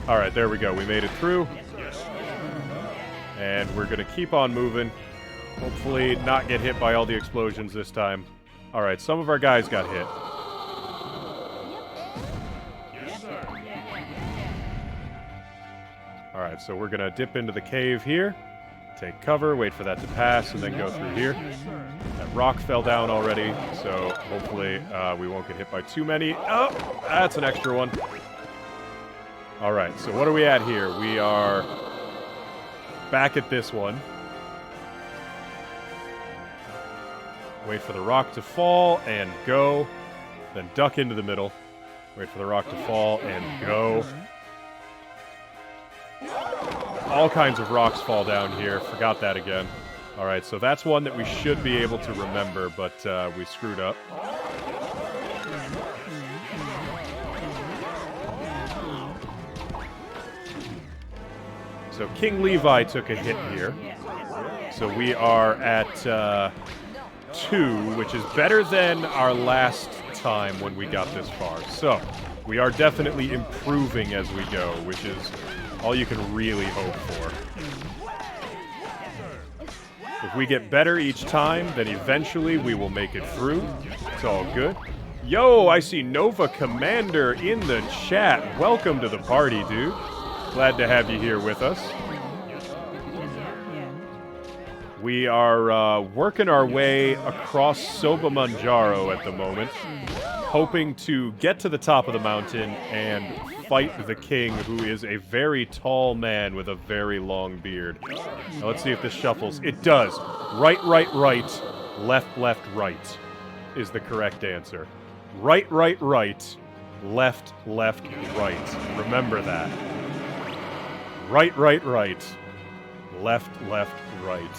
Speaker 1: Alright, there we go. We made it through. And we're going to keep on moving. Hopefully not get hit by all the explosions this time. Alright, some of our guys got hit. Alright, so we're going to dip into the cave here. Take cover, wait for that to pass, and then go through here. That rock fell down already, so hopefully we won't get hit by too many. Oh, that's an extra one. Alright, so what are we at here? We are back at this one. Wait for the rock to fall and go. Then duck into the middle. Wait for the rock to fall and go. All kinds of rocks fall down here. Forgot that again. Alright, so that's one that we should be able to remember, but we screwed up. So King Levi took a hit here. So we are at 2, which is better than our last time when we got this far. So we are definitely improving as we go, which is all you can really hope for. If we get better each time, then eventually we will make it through. It's all good. Yo, I see Nova Commander in the chat. Welcome to the party, dude. Glad to have you here with us. We are working our way across Soba Manjaro at the moment, hoping to get to the top of the mountain and fight the king, who is a very tall man with a very long beard. Now let's see if this shuffles. It does. Right, right, right. Left, left, right is the correct answer. Right, right, right. Left, left, right. Remember that. Right, right, right. Left, left, right.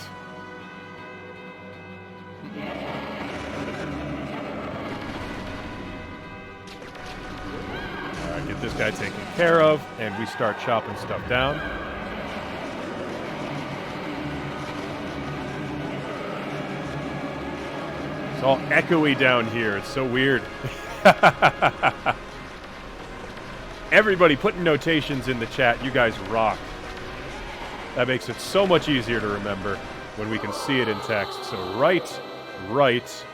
Speaker 1: Alright, get this guy taken care of, and we start chopping stuff down. It's all echoey down here. It's so weird. Everybody putting notations in the chat. You guys rock. That makes it so much easier to remember when we can see it in text. So right, right.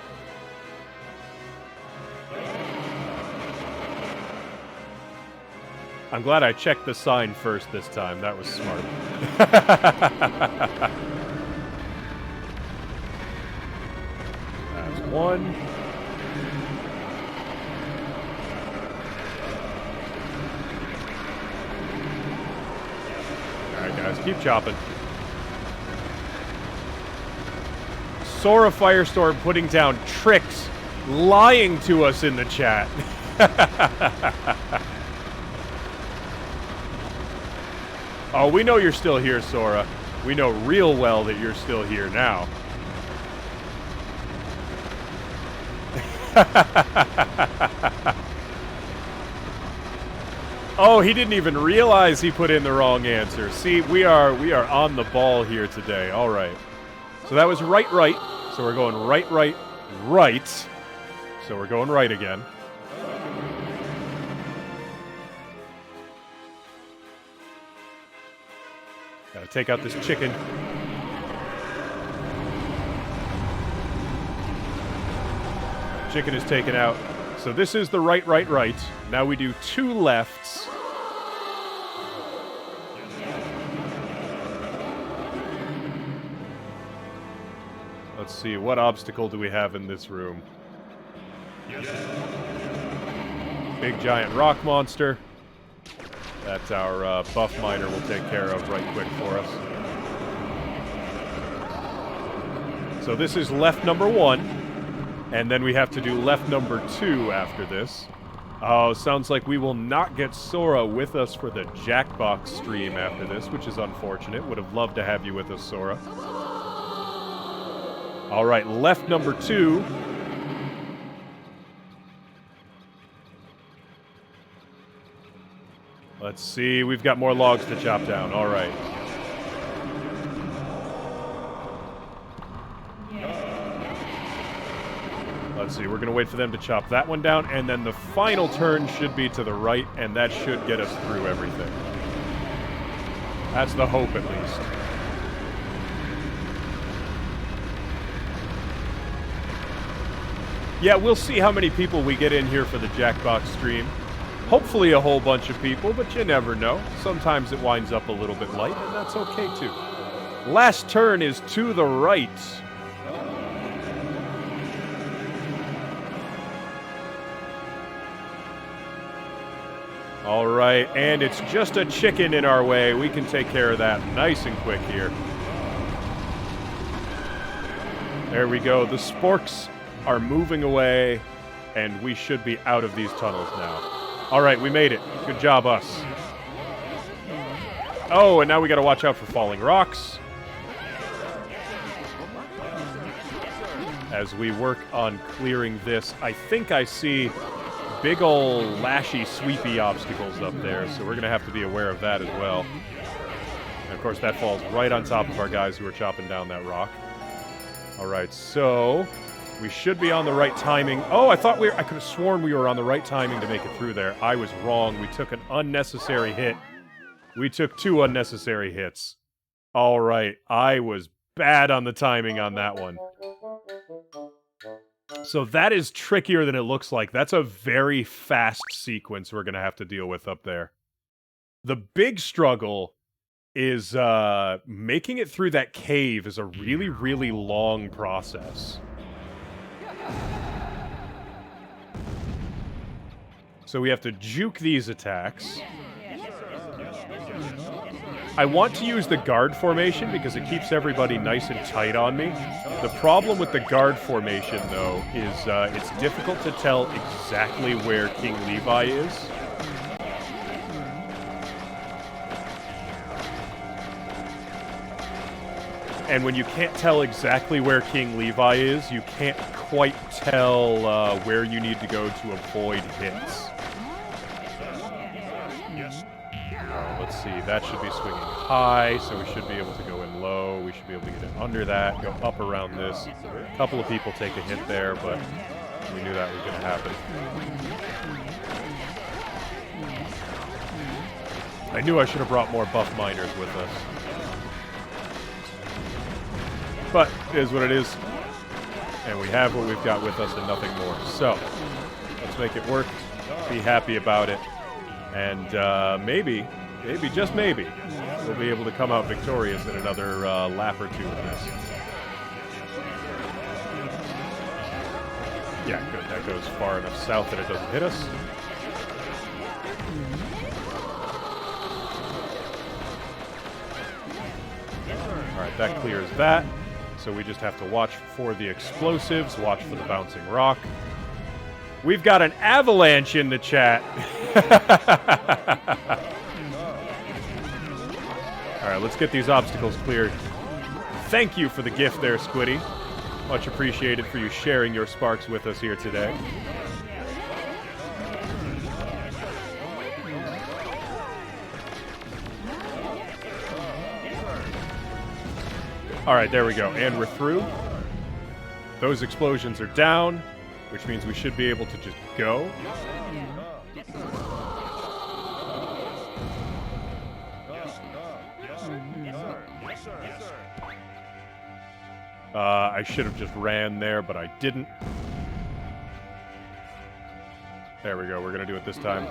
Speaker 1: I'm glad I checked the sign first this time. That was smart. That's one. Alright, guys, keep chopping. Sora Firestorm putting down tricks, lying to us in the chat. Oh, we know you're still here, Sora. We know real well that you're still here now. Oh, he didn't even realize he put in the wrong answer. See, we are on the ball here today. All right. So that was right. So we're going right. So we're going right again. Gotta take out this chicken. Chicken is taken out. So this is the right. Now we do 2 lefts. Let's see, what obstacle do we have in this room? Big giant rock monster. That our buff miner will take care of right quick for us. So this is left number 1. And then we have to do left number 2 after this. Oh, sounds like we will not get Sora with us for the Jackbox stream after this, which is unfortunate. Would have loved to have you with us, Sora. All right, left number 2. Let's see, we've got more logs to chop down. All right. Let's see, we're going to wait for them to chop that one down, and then the final turn should be to the right, and that should get us through everything. That's the hope, at least. Yeah, we'll see how many people we get in here for the Jackbox stream. Hopefully a whole bunch of people, but you never know. Sometimes it winds up a little bit light, and that's okay, too. Last turn is to the right. All right, and it's just a chicken in our way. We can take care of that nice and quick here. There we go. The sporks are moving away, and we should be out of these tunnels now. All right, we made it. Good job, us. Oh, and now we got to watch out for falling rocks as we work on clearing this. I think I see big ol' lashy, sweepy obstacles up there, so we're going to have to be aware of that as well. And of course, that falls right on top of our guys who are chopping down that rock. All right, so we should be on the right timing. Oh, I could have sworn we were on the right timing to make it through there. I was wrong. We took an unnecessary hit. We took 2 unnecessary hits. All right, I was bad on the timing on that one. So that is trickier than it looks like. That's a very fast sequence we're going to have to deal with up there. The big struggle is making it through that cave is a really, really long process. So we have to juke these attacks. I want to use the guard formation because it keeps everybody nice and tight on me. The problem with the guard formation, though, is it's difficult to tell exactly where King Levi is. And when you can't tell exactly where King Levi is, you can't quite tell where you need to go to avoid hits. Let's see, that should be swinging high, so we should be able to go in low. We should be able to get it under that, go up around this. A couple of people take a hit there, but we knew that was going to happen. I knew I should have brought more buff miners with us. But it is what it is. And we have what we've got with us and nothing more. So, let's make it work. Be happy about it. And maybe, just maybe, we'll be able to come out victorious in another lap or 2 of this. Yeah, good. That goes far enough south that it doesn't hit us. Alright, that clears that. So we just have to watch for the explosives, watch for the bouncing rock. We've got an avalanche in the chat. Alright, Alright, let's get these obstacles cleared. Thank you for the gift there, Squiddy. Much appreciated for you sharing your sparks with us here today. Alright, there we go. And we're through. Those explosions are down, which means we should be able to just go. I should have just ran there, but I didn't. There we go. We're going to do it this time.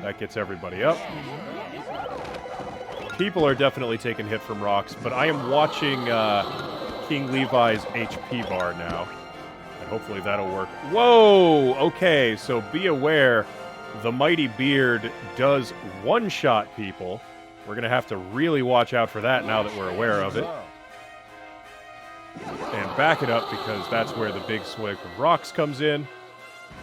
Speaker 1: That gets everybody up. People are definitely taking hit from rocks, but I am watching King Levi's HP bar now. And hopefully that'll work. Whoa! Okay, so be aware, the Mighty Beard does one-shot people. We're going to have to really watch out for that now that we're aware of it. And back it up, because that's where the big swing of rocks comes in.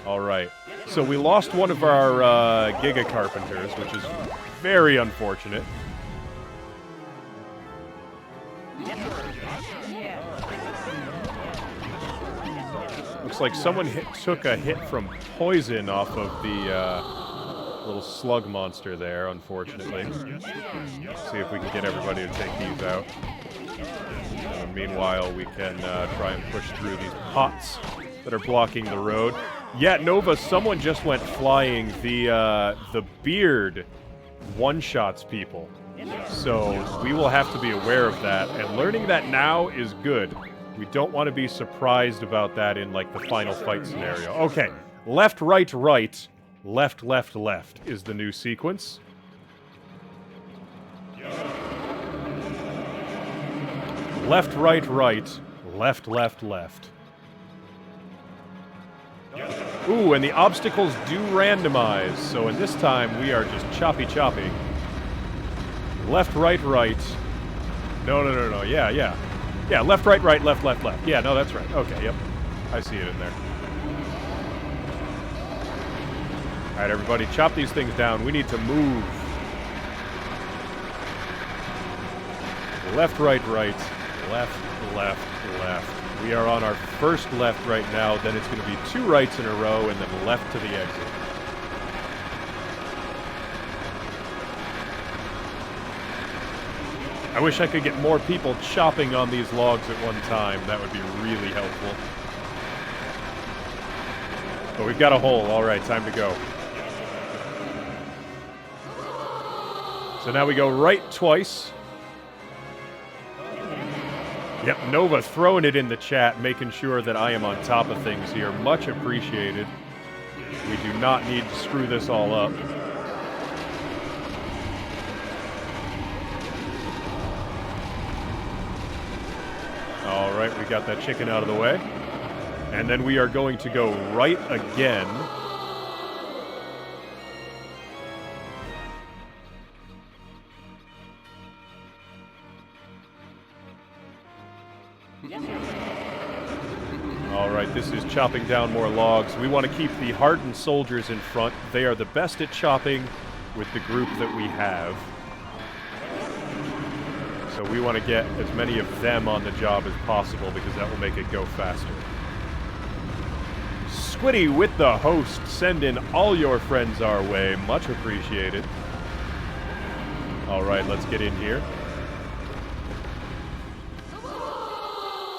Speaker 1: Alright, so we lost one of our Giga Carpenters, which is very unfortunate. Looks like someone took a hit from poison off of the little slug monster there, unfortunately. See if we can get everybody to take these out. And meanwhile, we can try and push through these pots that are blocking the road. Yeah, Nova, someone just went flying. The beard one-shots people. So we will have to be aware of that. And learning that now is good. We don't want to be surprised about that in, like, the final fight scenario. Okay, left, right, right. Left, left, left is the new sequence. Left, right, right. Left, left, left. Ooh, and the obstacles do randomize, so in this time we are just choppy. Left, right, right. No. Yeah. Yeah, left, right, right, left, left, left. Yeah, no, that's right. Okay, yep. I see it in there. Alright, everybody, chop these things down. We need to move. Left, right, right. Left, left, left. We are on our first left right now. Then it's going to be 2 rights in a row, and then left to the exit. I wish I could get more people chopping on these logs at one time. That would be really helpful. But we've got a hole. All right, time to go. So now we go right twice. Yep, Nova throwing it in the chat, making sure that I am on top of things here. Much appreciated. We do not need to screw this all up. All right, we got that chicken out of the way. And then we are going to go right again. Alright, this is chopping down more logs. We want to keep the hardened soldiers in front. They are the best at chopping with the group that we have. So we want to get as many of them on the job as possible because that will make it go faster. Squiddy with the host. Send in all your friends our way. Much appreciated. Alright, let's get in here.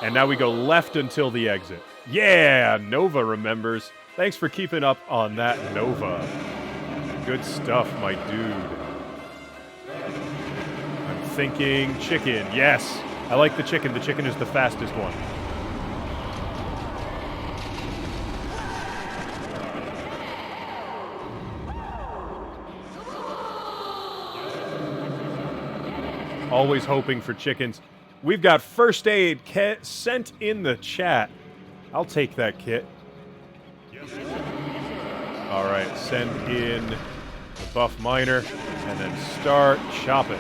Speaker 1: And now we go left until the exit. Yeah, Nova remembers. Thanks for keeping up on that, Nova. Good stuff, my dude. I'm thinking chicken. Yes, I like the chicken. The chicken is the fastest one. Always hoping for chickens. We've got first aid kit sent in the chat. I'll take that kit. All right, send in the buff miner and then start chopping.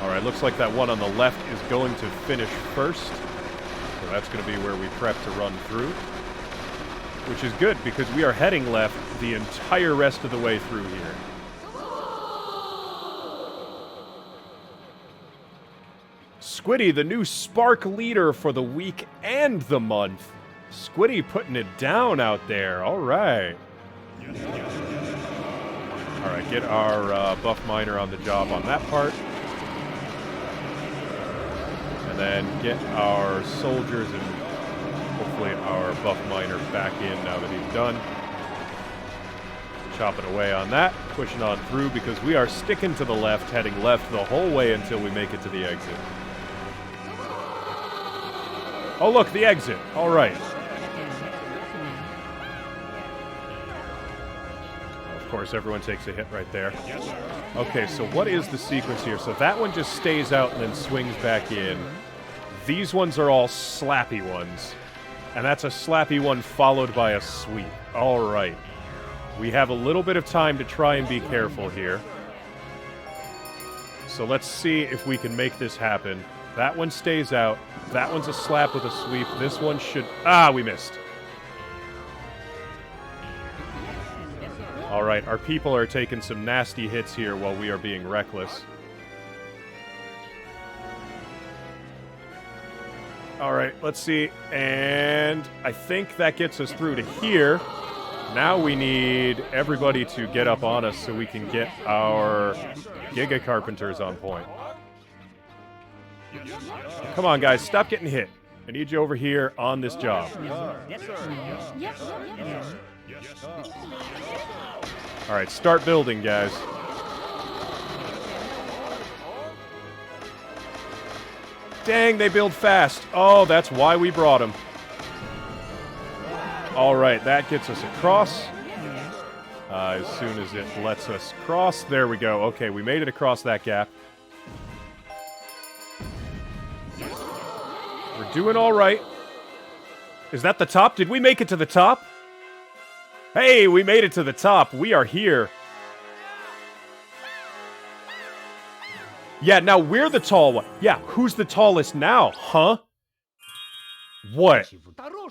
Speaker 1: All right, looks like that one on the left is going to finish first. So that's going to be where we prep to run through. which is good because we are heading left the entire rest of the way through here. Squiddy, the new Spark leader for the week and the month. Squiddy putting it down out there. All right. All right, get our buff miner on the job on that part. And then get our soldiers and hopefully our buff miner back in now that he's done. Chopping away on that, pushing on through because we are sticking to the left, heading left the whole way until we make it to the exit. Oh, look, the exit. All right. Of course, everyone takes a hit right there. Okay, so what is the sequence here? So that one just stays out and then swings back in. These ones are all slappy ones. And that's a slappy one followed by a sweep. All right. We have a little bit of time to try and be careful here. So let's see if we can make this happen. That one stays out. That one's a slap with a sweep. This one should... Ah, we missed. All right, our people are taking some nasty hits here while we are being reckless. All right, let's see. And I think that gets us through to here. Now we need everybody to get up on us so we can get our Giga Carpenters on point. Come on, guys, stop getting hit. I need you over here on this job. All right, start building, guys. Dang, they build fast. Oh, that's why we brought them. All right, that gets us across. As soon as it lets us cross. There we go. Okay, we made it across that gap. We're doing all right. Is that the top? Did we make it to the top? Hey, we made it to the top. We are here. Yeah, now we're the tall one. Yeah, who's the tallest now, huh? What?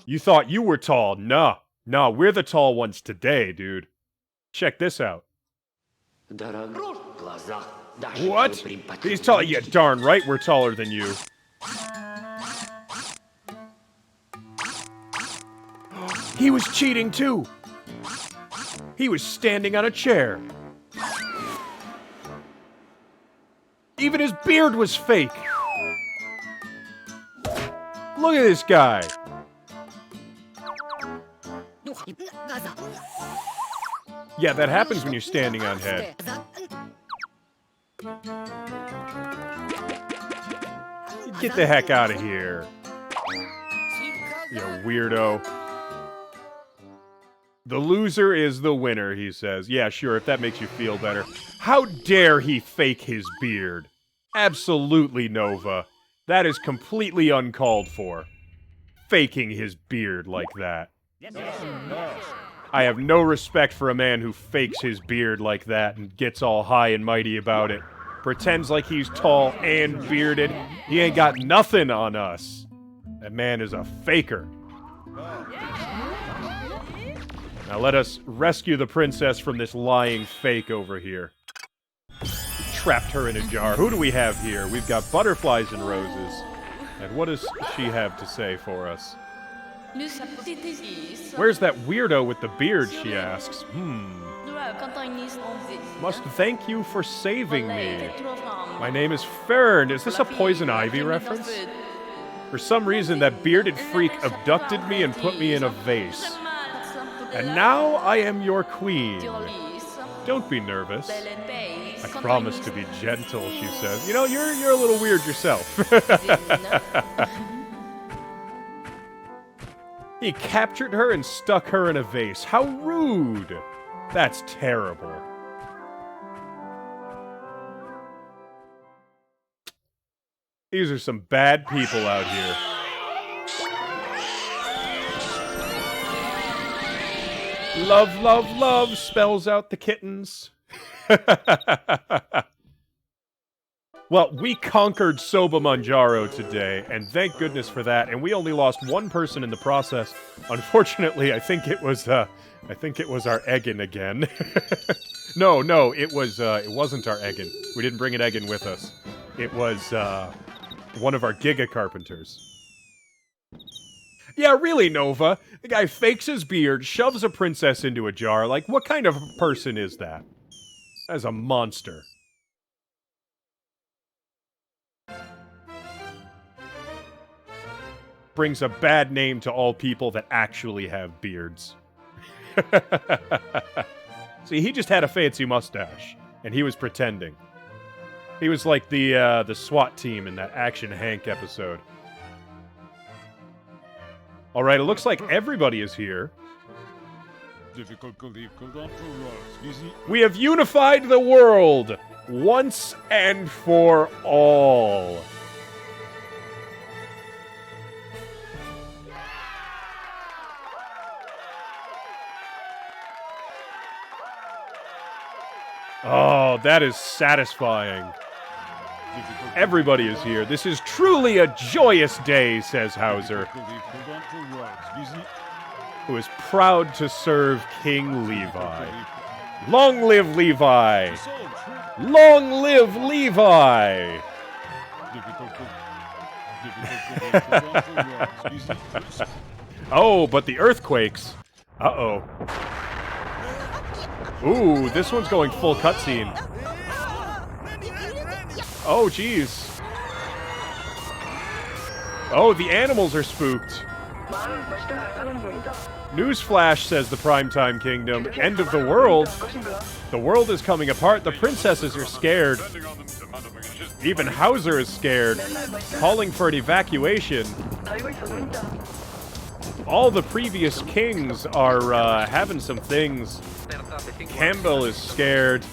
Speaker 1: You thought you were tall? Nah, we're the tall ones today, dude. Check this out. What? He's tall. Yeah, darn right we're taller than you. He was cheating too. He was standing on a chair. Even his beard was fake. Look at this guy. Yeah, that happens when you're standing on head. Get the heck out of here. You weirdo. The loser is the winner, he says. Yeah, sure, if that makes you feel better. How dare he fake his beard? Absolutely, Nova. That is completely uncalled for. Faking his beard like that. I have no respect for a man who fakes his beard like that and gets all high and mighty about it. Pretends like he's tall and bearded. He ain't got nothing on us. That man is a faker. Now let us rescue the princess from this lying fake over here. Trapped her in a jar. Who do we have here? We've got butterflies and roses. And what does she have to say for us? Where's that weirdo with the beard, she asks. Must thank you for saving me. My name is Ferne. Is this a Poison Ivy reference? For some reason, that bearded freak abducted me and put me in a vase. And now I am your queen. Don't be nervous. I promise to be gentle, she says. You know, you're a little weird yourself. He captured her and stuck her in a vase. How rude. That's terrible. These are some bad people out here. Love, love, love spells out the kittens. Well, we conquered Soba Manjaro today, and thank goodness for that, and we only lost one person in the process. Unfortunately, I think it was our Eggin again. No, it wasn't our Eggin. We didn't bring an Eggin with us. It was, one of our Giga Carpenters. Yeah, really, Nova. The guy fakes his beard, shoves a princess into a jar. Like, what kind of person is that? That's a monster. Brings a bad name to all people that actually have beards. See, he just had a fancy mustache, and he was pretending. He was like the SWAT team in that Action Hank episode. Alright, it looks like everybody is here. We have unified the world once and for all. Oh, that is satisfying. Everybody is here. This is truly a joyous day, says Hauser, who is proud to serve King Levi. Long live Levi! Long live Levi! Oh, but the earthquakes. Uh-oh. Ooh, this one's going full cutscene. Oh, jeez. Oh, the animals are spooked. Newsflash, says the Primetime Kingdom. End of the world. The world is coming apart. The princesses are scared. Even Hauser is scared. Calling for an evacuation. All the previous kings are having some things. Campbell is scared.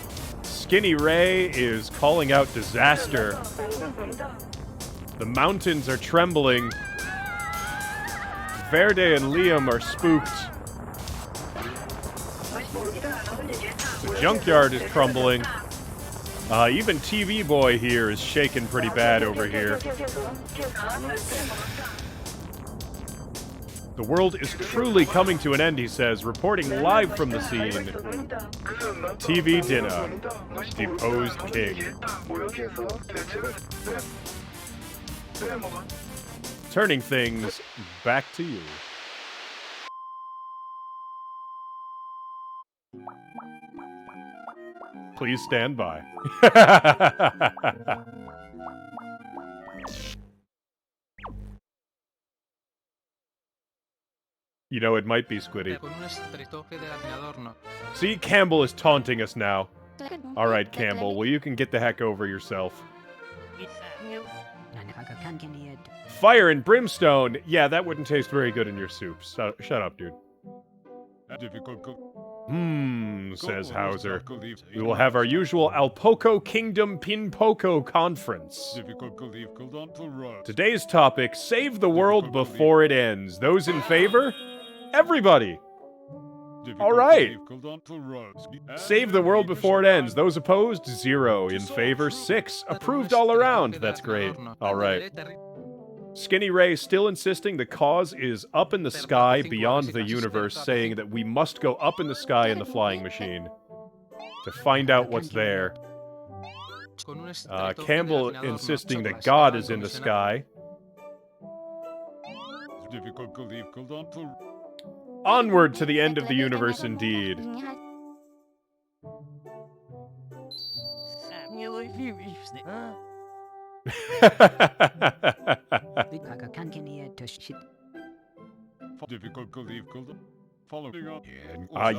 Speaker 1: Skinny Ray is calling out disaster. The mountains are trembling. Verde and Liam are spooked. The junkyard is crumbling. Even TV Boy here is shaking pretty bad over here. The world is truly coming to an end, he says, reporting live from the scene. TV Dinner, deposed king. Turning things back to you. Please stand by. You know, it might be Squiddy. See, Campbell is taunting us now. Alright, Campbell, well, you can get the heck over yourself. Fire and brimstone! Yeah, that wouldn't taste very good in your soup. So, shut up, dude. Says Hauser. We will have our usual Alpoco Kingdom Pinpoco conference. Today's topic, save the world before it ends. Those in favor? Everybody! Alright! Save the world before it ends. Those opposed? 0. In favor? 6. Approved all around. That's great. Alright. Skinny Ray still insisting the cause is up in the sky beyond the universe, saying that we must go up in the sky in the flying machine to find out what's there. Campbell insisting that God is in the sky. Onward to the end of the universe, indeed.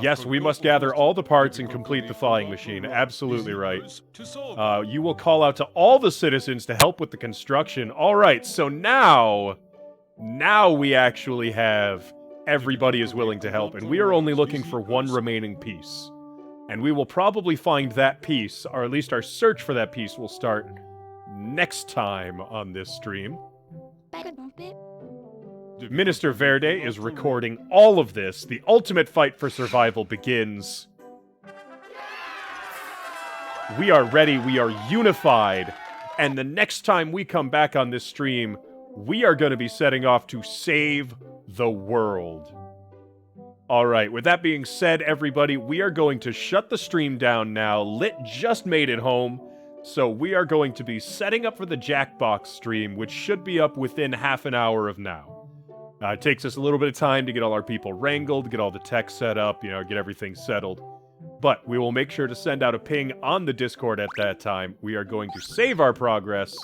Speaker 1: Yes, we must gather all the parts and complete the flying machine. Absolutely right. You will call out to all the citizens to help with the construction. Alright, so now we actually have everybody is willing to help, and we are only looking for one remaining piece. And we will probably find that piece, or at least our search for that piece will start next time on this stream. Minister Verde is recording all of this. The ultimate fight for survival begins. We are ready, we are unified. And the next time we come back on this stream, we are going to be setting off to save the world. Alright, with that being said, everybody, we are going to shut the stream down now. Lit just made it home, so we are going to be setting up for the Jackbox stream, which should be up within half an hour of now. It takes us a little bit of time to get all our people wrangled, get all the tech set up, get everything settled. But we will make sure to send out a ping on the Discord at that time. We are going to save our progress.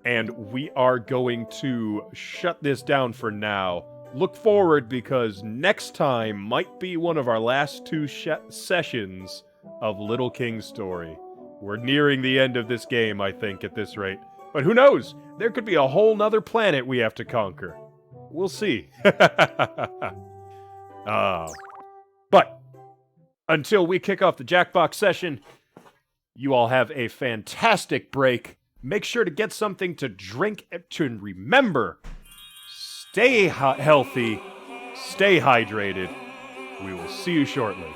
Speaker 1: And we are going to shut this down for now. Look forward, because next time might be one of our last two sessions of Little King's Story. We're nearing the end of this game, I think, at this rate. But who knows? There could be a whole nother planet we have to conquer. We'll see. But until we kick off the Jackbox session, you all have a fantastic break. Make sure to get something to drink to remember. Stay healthy, stay hydrated. We will see you shortly.